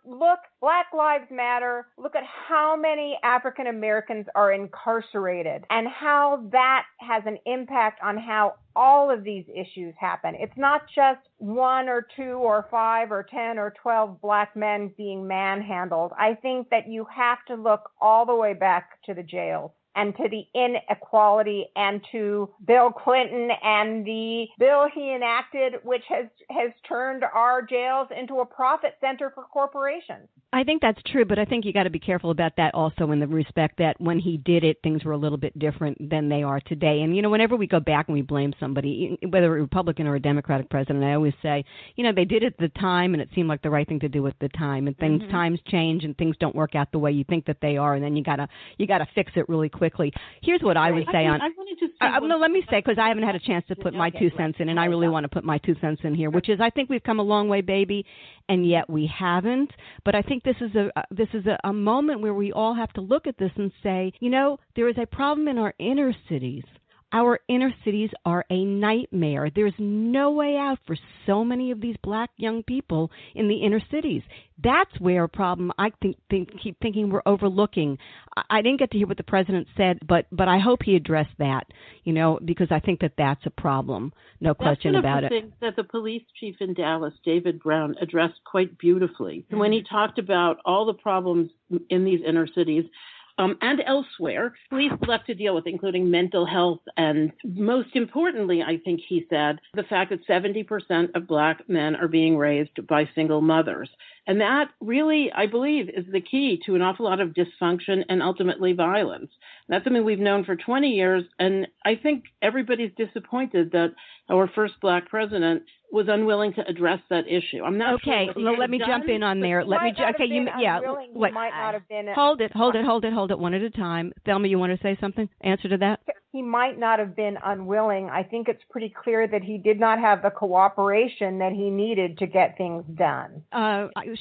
Speaker 3: look, Black Lives Matter, look at how many African Americans are incarcerated and how that has an impact on how all of these issues happen. It's not just 1 or 2 or 5 or 10 or 12 black men being manhandled. I think that you have to look all the way back to the jails and to the inequality and to Bill Clinton and the bill he enacted, which has turned our jails into a profit center for corporations.
Speaker 1: I think that's true, but I think you got to be careful about that also in the respect that when he did it, things were a little bit different than they are today. And, whenever we go back and we blame somebody, whether a Republican or a Democratic president, I always say, they did it at the time and it seemed like the right thing to do at the time. And times change and things don't work out the way you think that they are. And then you got to fix it really quickly. Here's what I would say let me say, because I haven't had a chance to put my 2 cents in, and I really want to put my 2 cents in here, which is I think we've come a long way, baby, and yet we haven't. But I think this is a moment where we all have to look at this and say, there is a problem in our inner cities. Our inner cities are a nightmare. There's no way out for so many of these black young people in the inner cities. That's where a problem I keep thinking we're overlooking. I didn't get to hear what the president said, but I hope he addressed that, because I think that's a problem. No question about it.
Speaker 4: That's one of the things that the police chief in Dallas, David Brown, addressed quite beautifully. When he talked about all the problems in these inner cities, and elsewhere, police have to deal with, including mental health. And most importantly, I think he said, the fact that 70% of black men are being raised by single mothers. And that really, I believe, is the key to an awful lot of dysfunction and ultimately violence. That's something we've known for 20 years. And I think everybody's disappointed that our first black president was unwilling to address that issue. I'm not
Speaker 1: okay.
Speaker 4: sure
Speaker 1: Well, let me jump in on there. Let me. Okay,
Speaker 3: He might not have been.
Speaker 1: Hold it. One at a time. Thelma, you want to say something? Answer to that?
Speaker 3: He might not have been unwilling. I think it's pretty clear that he did not have the cooperation that he needed to get things done.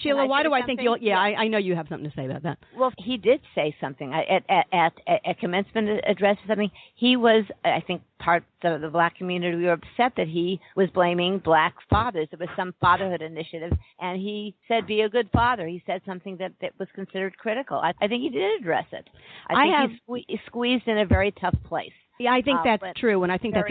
Speaker 1: Sheila, why do I think you'll? Yeah, I know you have something to say about that.
Speaker 5: Well, he did say something at commencement address or something. He was, I think, part of the black community. We were upset that he was blaming black fathers. It was some fatherhood initiative, and he said, "Be a good father." He said something that was considered critical. I think he did address it. I think he's squeezed in a very tough place.
Speaker 1: Yeah, I think that's true, and I think that's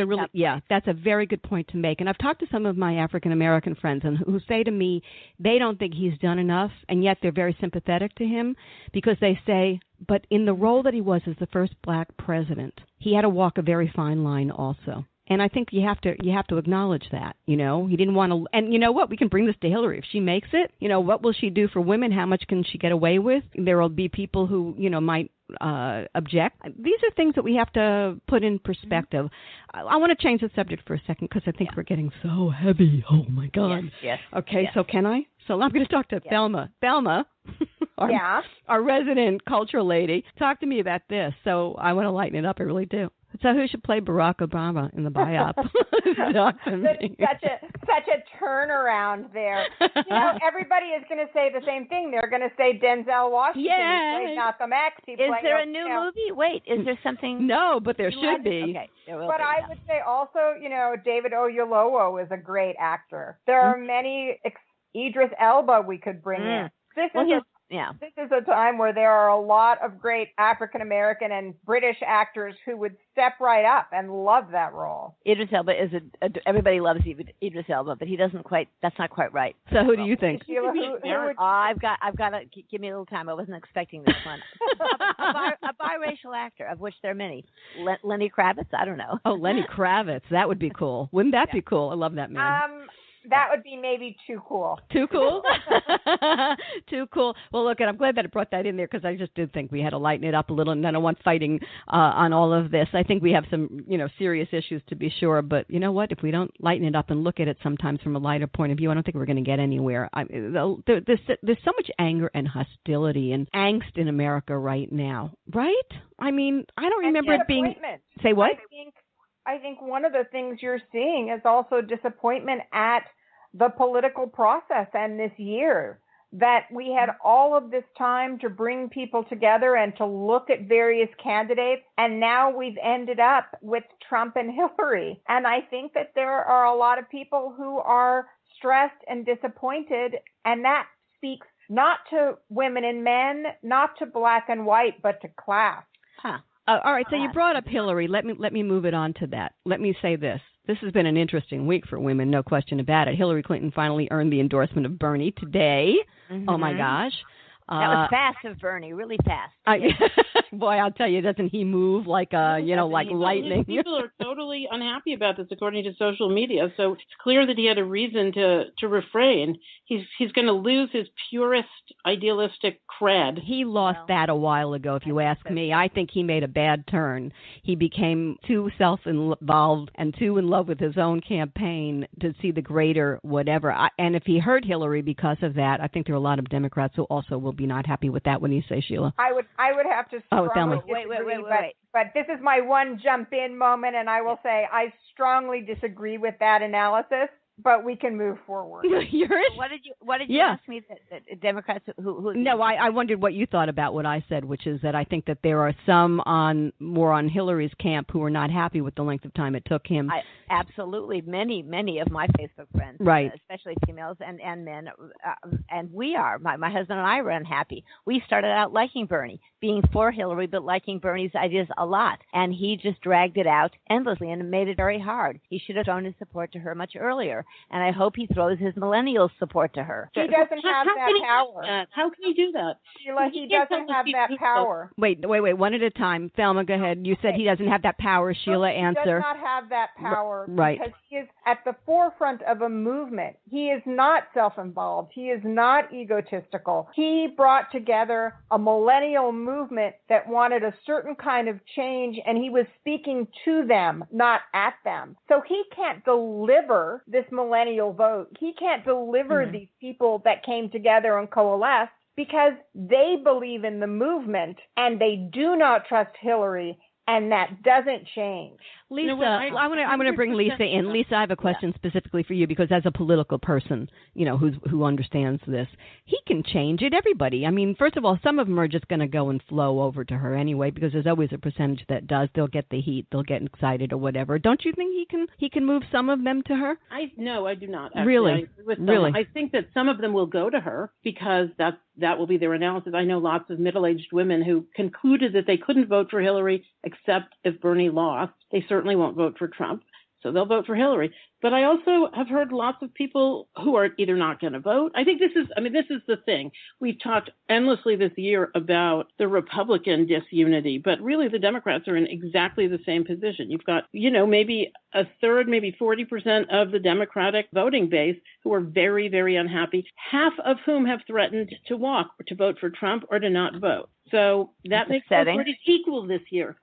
Speaker 1: that's a very good point to make. And I've talked to some of my African American friends and who say to me they don't think he's done enough, and yet they're very sympathetic to him because they say, but in the role that he was as the first black president, he had to walk a very fine line also. And I think you have to acknowledge that, he didn't want to, and you know what, we can bring this to Hillary. If she makes it, what will she do for women? How much can she get away with? There will be people who, might object. These are things that we have to put in perspective. I want to change the subject for a second because I think we're getting so heavy. Oh my God.
Speaker 5: Yes.
Speaker 1: Okay, so can I? So I'm going to talk to Thelma. Thelma, our resident cultural lady, talk to me about this. So I want to lighten it up. I really do. So who should play Barack Obama in the biop?
Speaker 3: Such a turnaround there. Everybody is going to say the same thing. They're going to say Denzel Washington. He played Malcolm X.
Speaker 5: Is there a new movie? Wait, is there something?
Speaker 1: No, but there should be.
Speaker 5: Okay, there will
Speaker 3: but
Speaker 5: be,
Speaker 3: I would say also, David Oyelowo is a great actor. There are many. Idris Elba we could bring in. This is a time where there are a lot of great African American and British actors who would step right up and love that role.
Speaker 5: Idris Elba is everybody loves Idris Elba, but he doesn't quite. That's not quite right.
Speaker 1: So who do you think?
Speaker 3: Sheila,
Speaker 5: I've got to give me a little time. I wasn't expecting this one. a biracial actor, of which there are many. Lenny Kravitz. I don't know.
Speaker 1: Oh, Lenny Kravitz. That would be cool. Wouldn't that be cool? I love that man.
Speaker 3: That would be maybe too cool.
Speaker 1: Too cool? Too cool. Well, look, and I'm glad that it brought that in there because I just did think we had to lighten it up a little, and I don't want fighting on all of this. I think we have some, serious issues to be sure, but you know what? If we don't lighten it up and look at it sometimes from a lighter point of view, I don't think we're going to get anywhere. There's so much anger and hostility and angst in America right now, right? I mean, I don't remember it being... Say what?
Speaker 3: I think one of the things you're seeing is also disappointment at the political process and this year, that we had all of this time to bring people together and to look at various candidates, and now we've ended up with Trump and Hillary. And I think that there are a lot of people who are stressed and disappointed, and that speaks not to women and men, not to black and white, but to class.
Speaker 1: All right, so you brought up Hillary. Let me move it on to that. Let me say this. This has been an interesting week for women, no question about it. Hillary Clinton finally earned the endorsement of Bernie today. Mm-hmm. Oh, my gosh.
Speaker 5: That was fast of Bernie, really fast.
Speaker 1: Boy, I'll tell you, doesn't he move like like lightning?
Speaker 4: People are totally unhappy about this, according to social media. So it's clear that he had a reason to refrain. He's going to lose his purest, idealistic cred.
Speaker 1: He lost that a while ago, if you ask me. I think he made a bad turn. He became too self-involved and too in love with his own campaign to see the greater whatever. And if he hurt Hillary because of that, I think there are a lot of Democrats who also will be not happy with that. When you say, Sheila?
Speaker 3: I would have to strongly disagree.
Speaker 5: Wait.
Speaker 3: But this is my one jump in moment, and I will say I strongly disagree with that analysis. But we can move forward.
Speaker 5: What did you ask me? That Democrats who?
Speaker 1: No, I wondered what you thought about what I said, which is that I think that there are some more on Hillary's camp who are not happy with the length of time it took him.
Speaker 5: Absolutely, many of my Facebook friends,
Speaker 1: right,
Speaker 5: especially females and men, and we are. My husband and I were unhappy. We started out liking Bernie, being for Hillary, but liking Bernie's ideas a lot, and he just dragged it out endlessly and made it very hard. He should have shown his support to her much earlier. And I hope he throws his millennial support to her.
Speaker 3: He doesn't have that power.
Speaker 4: How can he do that?
Speaker 3: Sheila, he doesn't have that power.
Speaker 1: Wait, one at a time. Thelma, go ahead. You said he doesn't have that power. Sheila, answer.
Speaker 3: He does not have that power
Speaker 1: right.
Speaker 3: Because he is at the forefront of a movement. He is not self-involved. He is not egotistical. He brought together a millennial movement that wanted a certain kind of change, and he was speaking to them, not at them. So he can't deliver this millennial vote. He can't deliver these people that came together and coalesced because they believe in the movement and they do not trust Hillary. And that doesn't change.
Speaker 1: Lisa, I'm going to bring Lisa in. Lisa, I have a question specifically for you because as a political person, who understands this, he can change it. Everybody. I mean, first of all, some of them are just going to go and flow over to her anyway because there's always a percentage that does. They'll get the heat. They'll get excited or whatever. Don't you think he can move some of them to her?
Speaker 4: No, I do not. Actually.
Speaker 1: Really? Really?
Speaker 4: I think that some of them will go to her because that will be their analysis. I know lots of middle-aged women who concluded that they couldn't vote for Hillary except if Bernie lost. They certainly won't vote for Trump, so they'll vote for Hillary. But I also have heard lots of people who are either not going to vote. I think this is the thing. We've talked endlessly this year about the Republican disunity, but really the Democrats are in exactly the same position. You've got, maybe a third, maybe 40% of the Democratic voting base who are very, very unhappy, half of whom have threatened to walk or to vote for Trump or to not vote. So that makes both parties equal this year.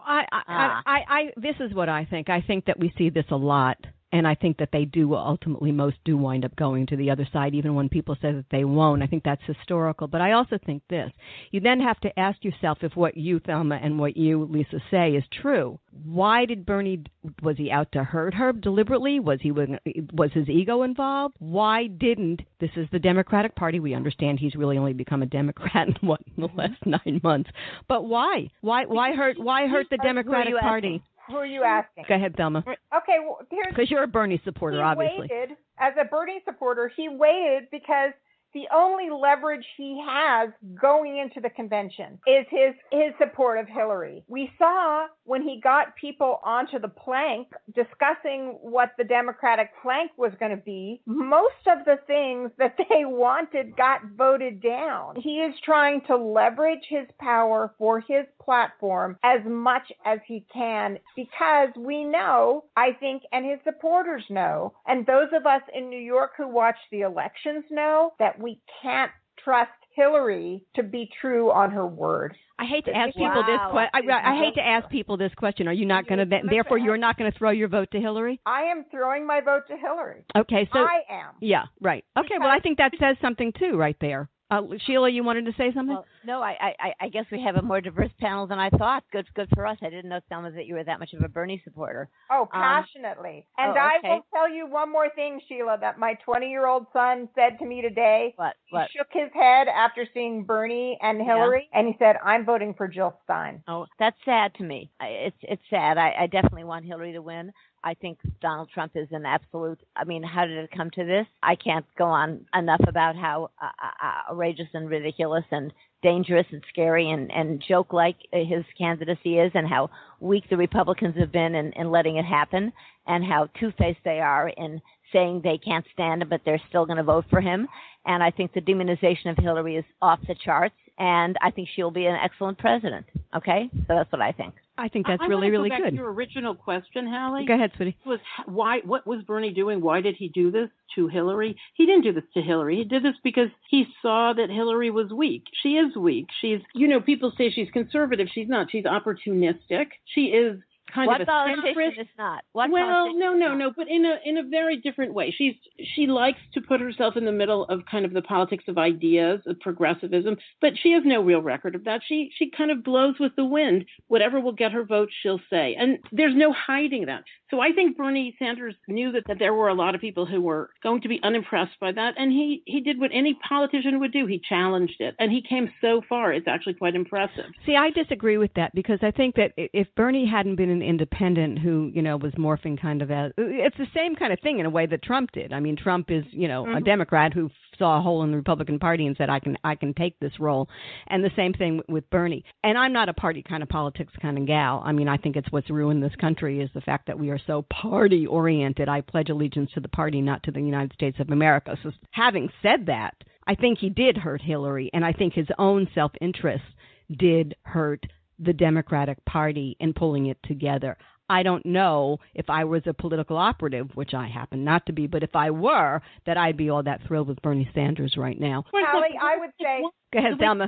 Speaker 1: This is what I think. I think that we see this a lot. And I think that they do ultimately, most do wind up going to the other side, even when people say that they won't. I think that's historical. But I also think this. You then have to ask yourself if what you, Thelma, and what you, Lisa, say is true. Why did Bernie, was he out to hurt her deliberately? Was his ego involved? Why didn't, this is the Democratic Party. We understand he's really only become a Democrat in the last 9 months. But why? Why hurt the Democratic Party?
Speaker 3: Who are you asking?
Speaker 1: Go ahead, Thelma.
Speaker 3: Okay, well, because
Speaker 1: you're a Bernie supporter, obviously.
Speaker 3: As a Bernie supporter, he waited because the only leverage he has going into the convention is his support of Hillary. We saw when he got people onto the plank discussing what the Democratic flank was going to be, most of the things that they wanted got voted down. He is trying to leverage his power for his platform as much as he can because we know, I think, and his supporters know, and those of us in New York who watch the elections know that we can't trust Hillary to be true on her word.
Speaker 1: I hate to ask people this question. I hate to ask people this question. Are you not going to? Therefore, you're not going to throw your vote to Hillary?
Speaker 3: I am throwing my vote to Hillary.
Speaker 1: Okay, so
Speaker 3: I am.
Speaker 1: Yeah, right. Okay, well, I think that says something too, right there. Sheila, you wanted to say something?
Speaker 5: Well, no, I guess we have a more diverse panel than I thought. Good for us. I didn't know, Thelma, that you were that much of a Bernie supporter.
Speaker 3: Oh, passionately. And I will tell you one more thing, Sheila, that my 20-year-old son said to me today.
Speaker 5: What?
Speaker 3: He shook his head after seeing Bernie and Hillary, and he said, I'm voting for Jill Stein.
Speaker 5: Oh, that's sad to me. It's sad. I definitely want Hillary to win. I think Donald Trump is an absolute, how did it come to this? I can't go on enough about how outrageous and ridiculous and dangerous and scary and joke-like his candidacy is, and how weak the Republicans have been in letting it happen, and how two-faced they are in saying they can't stand him, but they're still going to vote for him. And I think the demonization of Hillary is off the charts, and I think she'll be an excellent president. Okay? So that's what I think.
Speaker 1: I think that's really, really
Speaker 4: good.
Speaker 1: good.
Speaker 4: Your original question, Hallie.
Speaker 1: Go ahead, sweetie.
Speaker 4: Was what was Bernie doing? Why did he do this to Hillary? He didn't do this to Hillary. He did this because he saw that Hillary was weak. She is weak. She's, people say she's conservative. She's not. She's opportunistic. She is kind of a centrist.
Speaker 5: Is not.
Speaker 4: No, but in a very different way. She likes to put herself in the middle of kind of the politics of ideas, of progressivism, but she has no real record of that. She kind of blows with the wind. Whatever will get her vote, she'll say. And there's no hiding that. So I think Bernie Sanders knew that there were a lot of people who were going to be unimpressed by that. And he did what any politician would do. He challenged it. And he came so far. It's actually quite impressive.
Speaker 1: See, I disagree with that because I think that if Bernie hadn't been an independent who, was morphing kind of as, it's the same kind of thing in a way that Trump did. I mean, Trump is, a Democrat who saw a hole in the Republican Party and said, I can take this role. And the same thing with Bernie. And I'm not a party kind of politics kind of gal. I mean, I think it's what's ruined this country is the fact that we are so party oriented. I pledge allegiance to the party, not to the United States of America. So having said that, I think he did hurt Hillary. And I think his own self-interest did hurt the Democratic Party in pulling it together. I don't know if I was a political operative, which I happen not to be, but if I were, that I'd be all that thrilled with Bernie Sanders right now.
Speaker 3: Hallie, I would say...
Speaker 1: Go ahead, Thelma.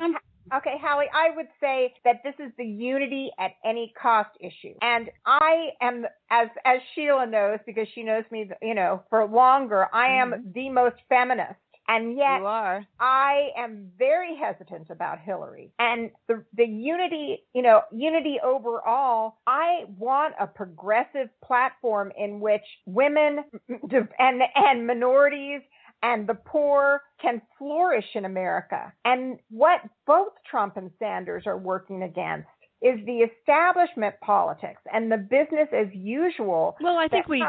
Speaker 3: Okay, Halli, I would say that this is the unity at any cost issue. And I am, as Sheila knows, because she knows me, for longer, I am the most feminist. And yet,
Speaker 5: You are.
Speaker 3: I am very hesitant about Hillary. And the unity, unity overall, I want a progressive platform in which women and minorities and the poor can flourish in America. And what both Trump and Sanders are working against is the establishment politics and the business as usual.
Speaker 1: Well, I think we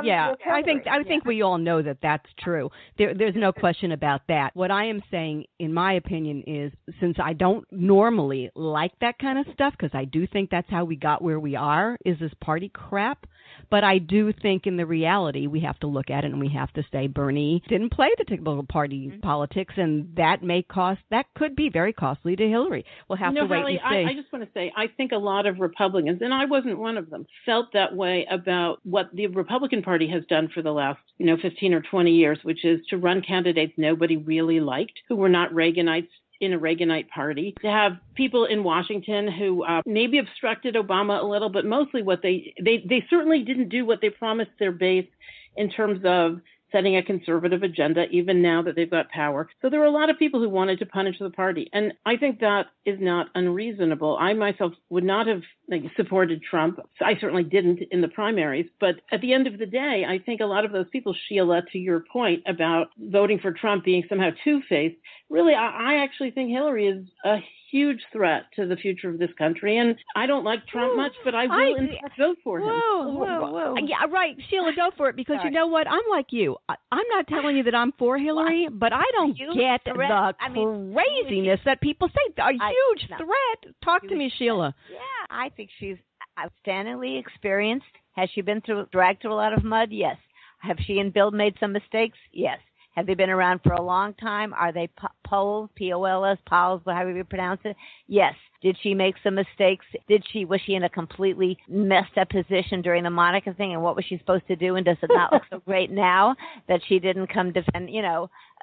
Speaker 1: all know that that's true. There's no question about that. What I am saying, in my opinion, is since I don't normally like that kind of stuff, because I do think that's how we got where we are, is this party crap. But I do think in the reality we have to look at it and we have to say Bernie didn't play the typical party politics, and that could be very costly to Hillary. We'll have to wait
Speaker 4: Halli,
Speaker 1: and see.
Speaker 4: I just want to say, I think a lot of Republicans, and I wasn't one of them, felt that way about what the Republican Party has done for the last 15 or 20 years, which is to run candidates nobody really liked, who were not Reaganites in a Reaganite party, to have people in Washington who maybe obstructed Obama a little, but mostly what they certainly didn't do what they promised their base in terms of setting a conservative agenda, even now that they've got power. So there were a lot of people who wanted to punish the party. And I think that is not unreasonable. I myself would not have supported Trump. I certainly didn't in the primaries. But at the end of the day, I think a lot of those people, Sheila, to your point about voting for Trump being somehow two-faced, really, I actually think Hillary is a huge threat to the future of this country. And I don't like Trump much, but I will in fact vote for him.
Speaker 1: Whoa. Yeah, right. Sheila, go for it, because you know what? I'm like you. I'm not telling you that I'm for Hillary, but I don't get the craziness that people say. A huge threat. Talk to me, Sheila.
Speaker 5: Yeah, I think she's outstandingly experienced. Has she been dragged through a lot of mud? Yes. Have she and Bill made some mistakes? Yes. Have they been around for a long time? Are they polls, P-O-L-S, polls, however you pronounce it? Yes. Did she make some mistakes? Was she in a completely messed up position during the Monica thing? And what was she supposed to do? And does it not look so great now that she didn't come defend,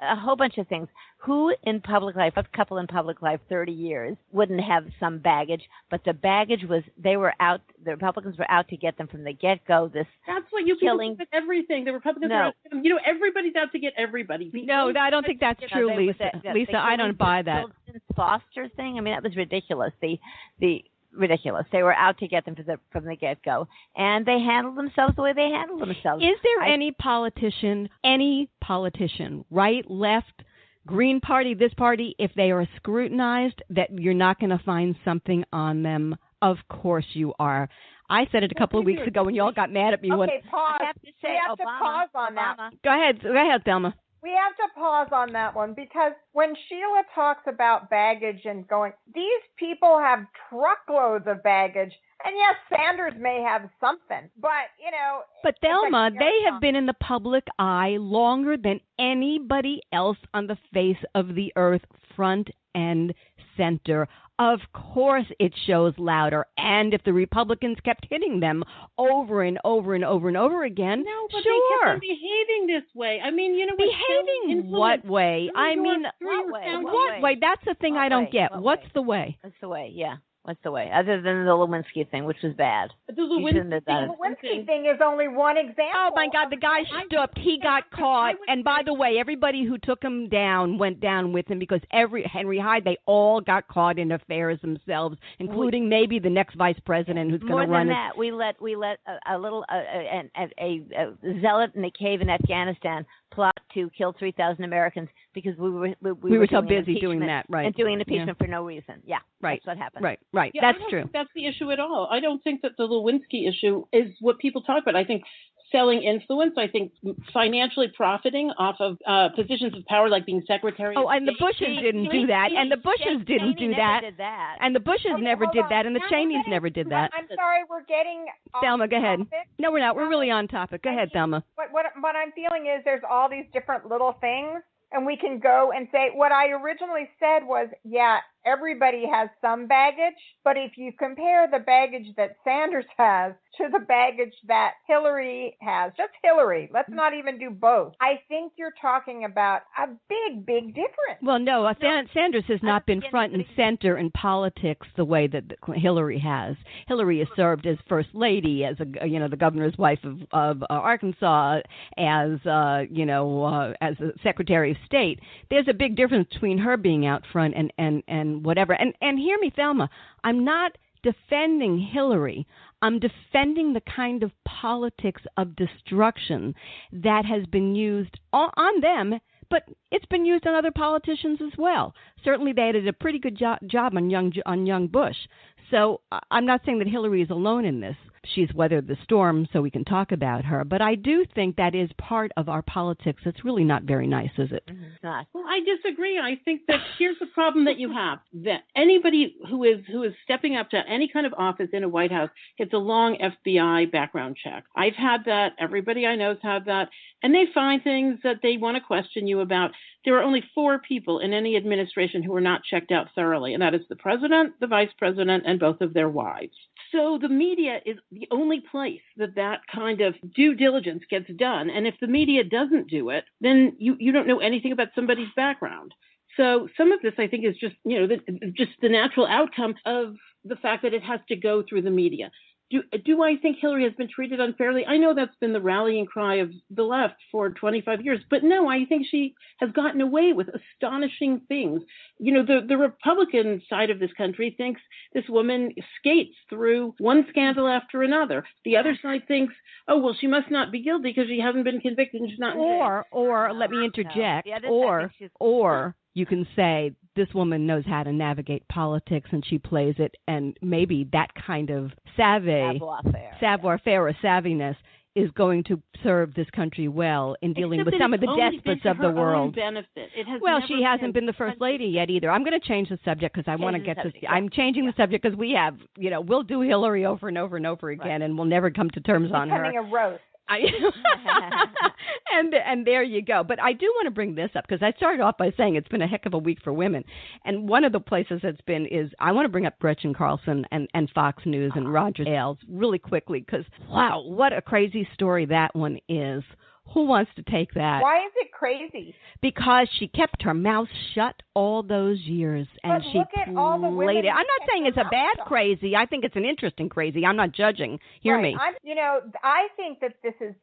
Speaker 5: a whole bunch of things. Who in public life, a couple in public life 30 years, wouldn't have some baggage? But the baggage was, the Republicans were out to get them from the get-go. That's
Speaker 4: what you people do with everything. The Republicans are out to get them. Everybody's out to get everybody.
Speaker 1: No, I don't think that's true, Lisa. Lisa, I don't buy that.
Speaker 5: Foster thing, that was ridiculous. Ridiculous. They were out to get them from the get-go, and they handled themselves the way they handled themselves.
Speaker 1: Is there any politician, right, left, Green Party, this party, if they are scrutinized, that you're not going to find something on them? Of course you are. I said it a couple of weeks ago when you all got mad at me.
Speaker 3: Okay, pause.
Speaker 5: I have to say,
Speaker 3: we have to pause on that.
Speaker 1: Go ahead, Thelma.
Speaker 3: We have to pause on that one, because when Sheila talks about baggage and going, these people have truckloads of baggage. And yes, Sanders may have something, but,
Speaker 1: But Thelma, they have been in the public eye longer than anybody else on the face of the earth, front and center. Of course it shows louder. And if the Republicans kept hitting them over and over and over and over again,
Speaker 4: no, but
Speaker 1: sure.
Speaker 4: they kept on behaving this way.
Speaker 1: Behaving what way? What way? That's the thing I don't get. What's the way?
Speaker 5: That's the way, yeah. What's the way? Other than the Lewinsky thing, which was bad.
Speaker 4: The Lewinsky
Speaker 3: thing is only one example.
Speaker 1: Oh, my God, the guy stooped. He got caught. And by the way, everybody who took him down went down with him, because Henry Hyde, they all got caught in affairs themselves, including maybe the next vice president who's going to run.
Speaker 5: More than that, we let a zealot in a cave in Afghanistan plot to kill 3,000 Americans because we were
Speaker 1: so busy doing that, right?
Speaker 5: And doing impeachment for no reason. Yeah,
Speaker 1: right.
Speaker 5: That's what happened.
Speaker 1: Right.
Speaker 4: Yeah,
Speaker 1: that's
Speaker 4: I don't
Speaker 1: true.
Speaker 4: think that's the issue at all. I don't think that the Lewinsky issue is what people talk about. I think selling influence. I think financially profiting off of positions of power, like being secretary.
Speaker 1: Oh, and the Bushes didn't do that. And the Bushes didn't do that. And the Bushes never did that. And the Cheneys never did that.
Speaker 3: I'm sorry, we're getting
Speaker 1: Thelma, go ahead.
Speaker 3: Topic.
Speaker 1: No, we're not. We're really on topic. Go ahead, Thelma.
Speaker 3: What I'm feeling is there's all these different little things, and we can go and say, what I originally said was, yeah, everybody has some baggage, but if you compare the baggage that Sanders has to the baggage that Hillary has, just Hillary, let's not even do both, I think you're talking about a big, big difference.
Speaker 1: Well, no, Sanders has not been front and center in politics the way that Hillary has. Hillary has served as First Lady, as the governor's wife of Arkansas, as as a Secretary of State. There's a big difference between her being out front and whatever. And hear me, Thelma, I'm not defending Hillary. I'm defending the kind of politics of destruction that has been used on them, but it's been used on other politicians as well. Certainly, they did a pretty good job on young Bush. So I'm not saying that Hillary is alone in this. She's weathered the storm, so we can talk about her. But I do think that is part of our politics. It's really not very nice, is it?
Speaker 5: It's not.
Speaker 4: Well, I disagree. I think that here's the problem that you have: that anybody who is stepping up to any kind of office in a White House gets a long FBI background check. I've had that. Everybody I know has had that, and they find things that they want to question you about. There are only 4 people in any administration who are not checked out thoroughly, and that is the president, the vice president, and both of their wives. So the media is the only place that kind of due diligence gets done. And if the media doesn't do it, then you don't know anything about somebody's background. So some of this, I think, is just, just the natural outcome of the fact that it has to go through the media. Do I think Hillary has been treated unfairly? I know that's been the rallying cry of the left for 25 years, but no, I think she has gotten away with astonishing things. The Republican side of this country thinks this woman skates through one scandal after another. The other side thinks, oh, well, she must not be guilty because she hasn't been convicted and she's not.
Speaker 1: Or let me interject, or you can say this woman knows how to navigate politics and she plays it, and maybe that kind of savoir-faire or savviness is going to serve this country well in dealing with some of the despots of the world. She hasn't been the First Lady yet either. I'm going to change the subject because I want to get to. I'm changing the subject because we have, we'll do Hillary over and over and over again, and we'll never come to terms on her.
Speaker 3: Becoming a roast.
Speaker 1: And there you go. But I do want to bring this up because I started off by saying it's been a heck of a week for women. And one of the places it's been is I want to bring up Gretchen Carlson and Fox News and Roger Ailes really quickly because, wow, what a crazy story that one is. Who wants to take that?
Speaker 3: Why is it crazy?
Speaker 1: Because she kept her mouth shut all those years, and
Speaker 3: but
Speaker 1: she
Speaker 3: look at all the women.
Speaker 1: I'm not saying it's a bad crazy. I think it's an interesting crazy. I'm not judging. Hear me.
Speaker 3: I think that this is,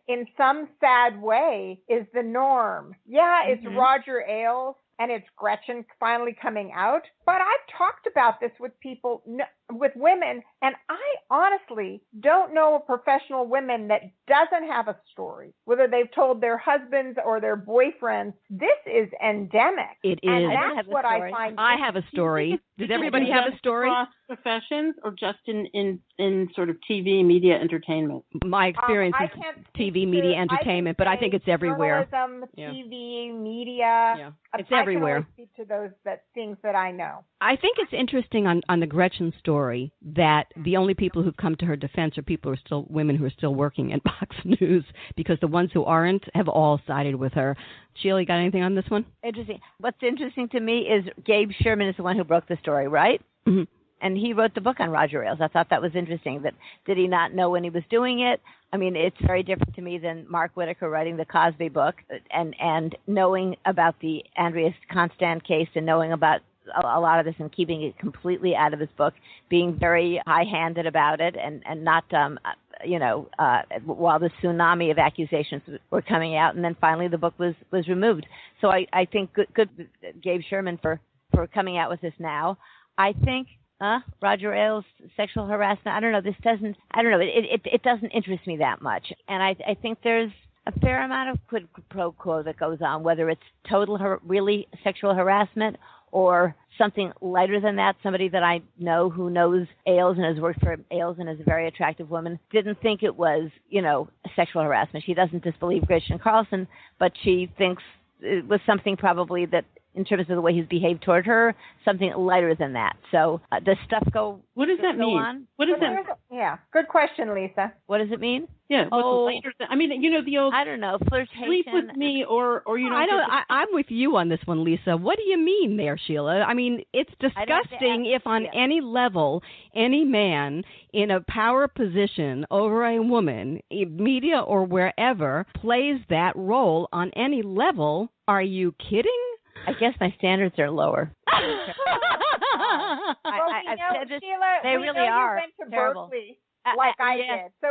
Speaker 3: in some sad way, is the norm. Yeah, it's Roger Ailes and it's Gretchen finally coming out. But I've talked about this with people, with women, and I honestly don't know a professional woman that doesn't have a story, whether they've told their husbands or their boyfriends. This is endemic.
Speaker 1: It is.
Speaker 3: And that's what I find.
Speaker 1: I have a story. Does everybody have a story?
Speaker 4: Across professions or just in sort of TV, media, entertainment?
Speaker 1: My experience is TV, media, entertainment, but I think it's everywhere.
Speaker 3: Journalism, TV, media.
Speaker 1: Yeah. It's everywhere.
Speaker 3: I can only speak to those things that I know.
Speaker 1: I think it's interesting on the Gretchen story that the only people who've come to her defense are women who are still working at Fox News, because the ones who aren't have all sided with her. Sheila, you got anything on this one?
Speaker 5: Interesting. What's interesting to me is Gabe Sherman is the one who broke the story, right?
Speaker 1: Mm-hmm.
Speaker 5: And he wrote the book on Roger Ailes. I thought that was interesting. Did he not know when he was doing it? I mean, it's very different to me than Mark Whitaker writing the Cosby book and knowing about the Andrea Constant case and knowing about a lot of this and keeping it completely out of his book, being very high-handed about it and not, while the tsunami of accusations were coming out. And then finally the book was removed. So I think good Gabe Sherman for coming out with this now. I think Roger Ailes, sexual harassment. I don't know. It doesn't interest me that much. And I think there's a fair amount of quid pro quo that goes on, whether it's total really sexual harassment or something lighter than that. Somebody that I know who knows Ailes and has worked for Ailes and is a very attractive woman didn't think it was, sexual harassment. She doesn't disbelieve Gretchen Carlson, but she thinks it was something probably that in terms of the way he's behaved toward her, something lighter than that. So does stuff go?
Speaker 4: What does that mean?
Speaker 5: On?
Speaker 4: What does that?
Speaker 3: Yeah, good question, Lisa.
Speaker 5: What does it mean?
Speaker 4: Yeah. Lighter than, I mean, the old.
Speaker 5: I don't know. Flirtation.
Speaker 4: Sleep with me, or
Speaker 1: I'm with you on this one, Lisa. What do you mean there, Sheila? I mean, it's disgusting if on any level, any man in a power position over a woman, media or wherever, plays that role on any level. Are you kidding?
Speaker 5: I guess my standards are lower.
Speaker 3: I've
Speaker 5: said this,
Speaker 3: Sheila,
Speaker 5: they really are
Speaker 3: you went to
Speaker 5: terrible.
Speaker 3: Berkeley like I did. So,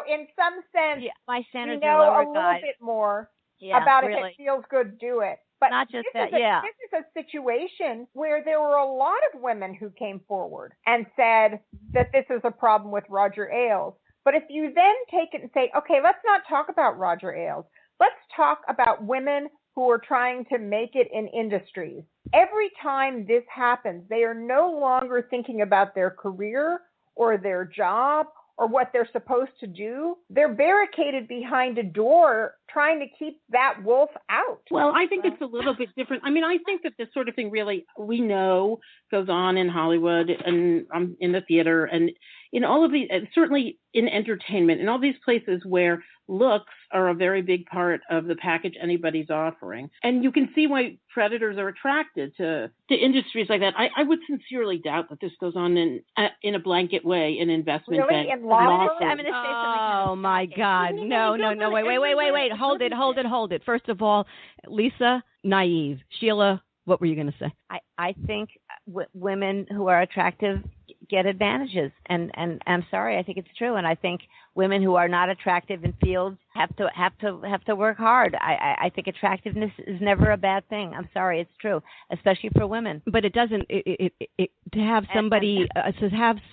Speaker 3: in some sense,
Speaker 5: my standards
Speaker 3: we know
Speaker 5: are lower,
Speaker 3: a little bit more about
Speaker 5: really.
Speaker 3: if it feels good, do it. But
Speaker 5: not just
Speaker 3: this is a situation where there were a lot of women who came forward and said that this is a problem with Roger Ailes. But if you then take it and say, okay, let's not talk about Roger Ailes. Let's talk about women who are trying to make it in industries. Every time this happens, they are no longer thinking about their career or their job or what they're supposed to do. They're barricaded behind a door trying to keep that wolf out.
Speaker 4: Well, I think it's a little bit different. I mean, I think that this sort of thing really, we know, goes on in Hollywood and in the theater and in all of these, certainly in entertainment, in all these places where looks are a very big part of the package anybody's offering. And you can see why predators are attracted to industries like that. I would sincerely doubt that this goes on in a blanket way in investment
Speaker 3: really?
Speaker 4: banks.
Speaker 3: In law?
Speaker 5: I'm going to say something.
Speaker 1: Oh, my God. No. Wait. Hold it. First of all, Lisa, naive. Sheila, what were you going to say?
Speaker 5: I think women who are attractive get advantages, and I'm sorry, I think it's true, and I think women who are not attractive in fields have to work hard. I think attractiveness is never a bad thing. I'm sorry, it's true, especially for women.
Speaker 1: But it doesn't. To have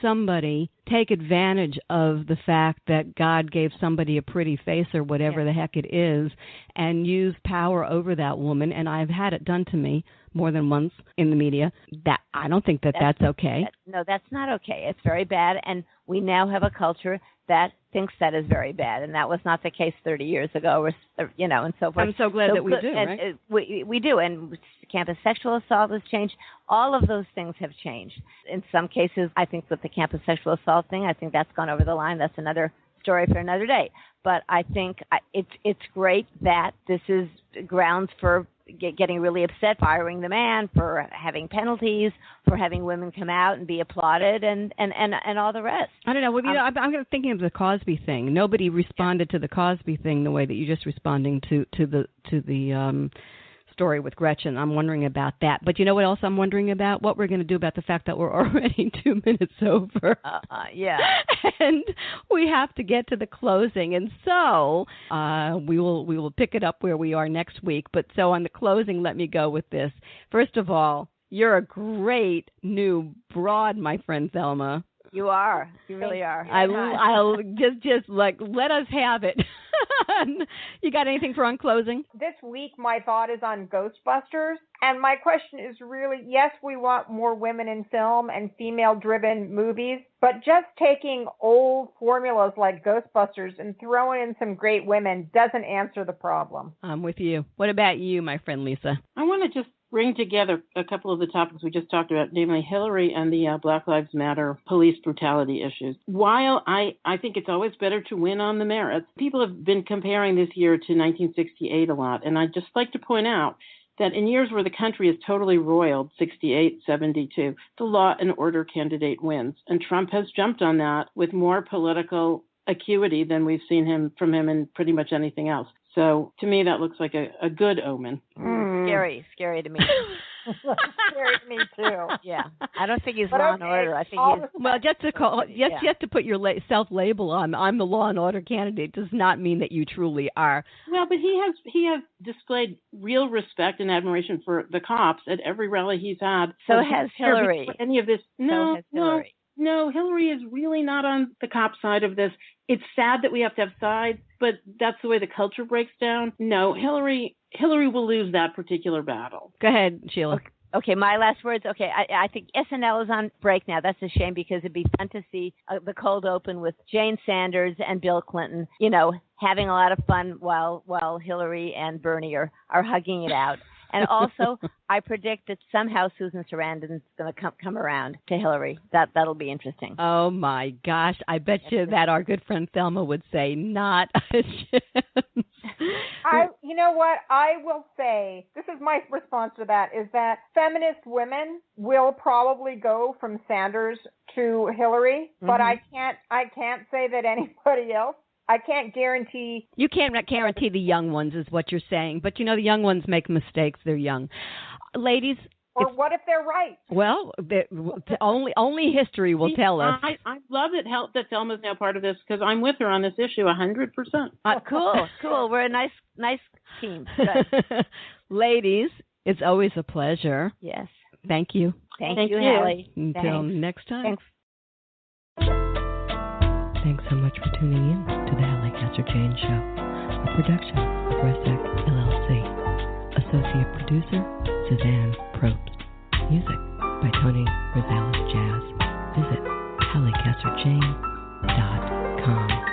Speaker 1: somebody take advantage of the fact that God gave somebody a pretty face or whatever the heck it is, and use power over that woman. And I've had it done to me more than once in the media. That I don't think that's okay.
Speaker 5: No, that's not okay. It's very bad, and we now have a culture that thinks that is very bad, and that was not the case 30 years ago, or and so forth.
Speaker 1: I'm so glad that we do, right?
Speaker 5: We do, and campus sexual assault has changed. All of those things have changed. In some cases, I think with the campus sexual assault thing, I think that's gone over the line. That's another story for another day. But I think it's great that this is grounds for getting really upset, firing the man, for having penalties, for having women come out and be applauded, and all the rest.
Speaker 1: I don't know. Well, I'm thinking of the Cosby thing. Nobody responded to the Cosby thing the way that you're just responding to the story with Gretchen. I'm wondering about that. But you know what else I'm wondering about? What we're going to do about the fact that we're already 2 minutes over. And we have to get to the closing. And so we will pick it up where we are next week. But so on the closing, let me go with this. First of all, you're a great new broad, my friend Thelma.
Speaker 5: You are. You really are.
Speaker 1: I'll just like, let us have it. You got anything for on closing?
Speaker 3: This week, my thought is on Ghostbusters. And my question is really, yes, we want more women in film and female-driven movies, but just taking old formulas like Ghostbusters and throwing in some great women doesn't answer the problem.
Speaker 1: I'm with you. What about you, my friend Lisa?
Speaker 4: I want to just bring together a couple of the topics we just talked about, namely Hillary and the Black Lives Matter police brutality issues. While I think it's always better to win on the merits, people have been comparing this year to 1968 a lot, and I'd just like to point out that in years where the country is totally roiled, 68, 72, the law and order candidate wins. And Trump has jumped on that with more political acuity than we've seen from him in pretty much anything else. So to me, that looks like a good omen.
Speaker 5: Scary to me.
Speaker 3: Scary to me too.
Speaker 5: Yeah, I don't think he's law and order. I think he's
Speaker 1: just to put your self-label on. I'm the law and order candidate does not mean that you truly are.
Speaker 4: Well, but he has displayed real respect and admiration for the cops at every rally he's had.
Speaker 5: So has Hillary.
Speaker 4: Any of this?
Speaker 5: So has Hillary.
Speaker 4: No, Hillary is really not on the cop side of this. It's sad that we have to have sides, but that's the way the culture breaks down. No, Hillary will lose that particular battle.
Speaker 1: Go ahead, Sheila.
Speaker 5: Okay, my last words. Okay, I think SNL is on break now. That's a shame because it'd be fun to see the cold open with Jane Sanders and Bill Clinton, having a lot of fun while Hillary and Bernie are hugging it out. And also, I predict that somehow Susan Sarandon's going to come around to Hillary. That'll be interesting.
Speaker 1: Oh, my gosh. I bet you that our good friend Thelma would say not a chance.
Speaker 3: You know what? I will say, this is my response to that, is that feminist women will probably go from Sanders to Hillary, but I can't say that anybody else. I can't guarantee.
Speaker 1: You can't guarantee the young ones is what you're saying. But, the young ones make mistakes. They're young. Ladies.
Speaker 3: Or what if they're right?
Speaker 1: Well, only history will tell us.
Speaker 4: I love it that Thelma's now part of this because I'm with her on this issue 100%.
Speaker 5: Cool. We're a nice team. Good.
Speaker 1: Ladies, it's always a pleasure.
Speaker 5: Yes.
Speaker 1: Thank you.
Speaker 5: Thank you, Halli.
Speaker 1: Until next time.
Speaker 5: Thanks.
Speaker 1: Thanks so much for tuning in to the Halli Casser-Jayne Show, a production of Resec LLC. Associate producer, Suzanne Probst. Music by Tony Rosales Jazz. Visit HalliCasserJayne.com.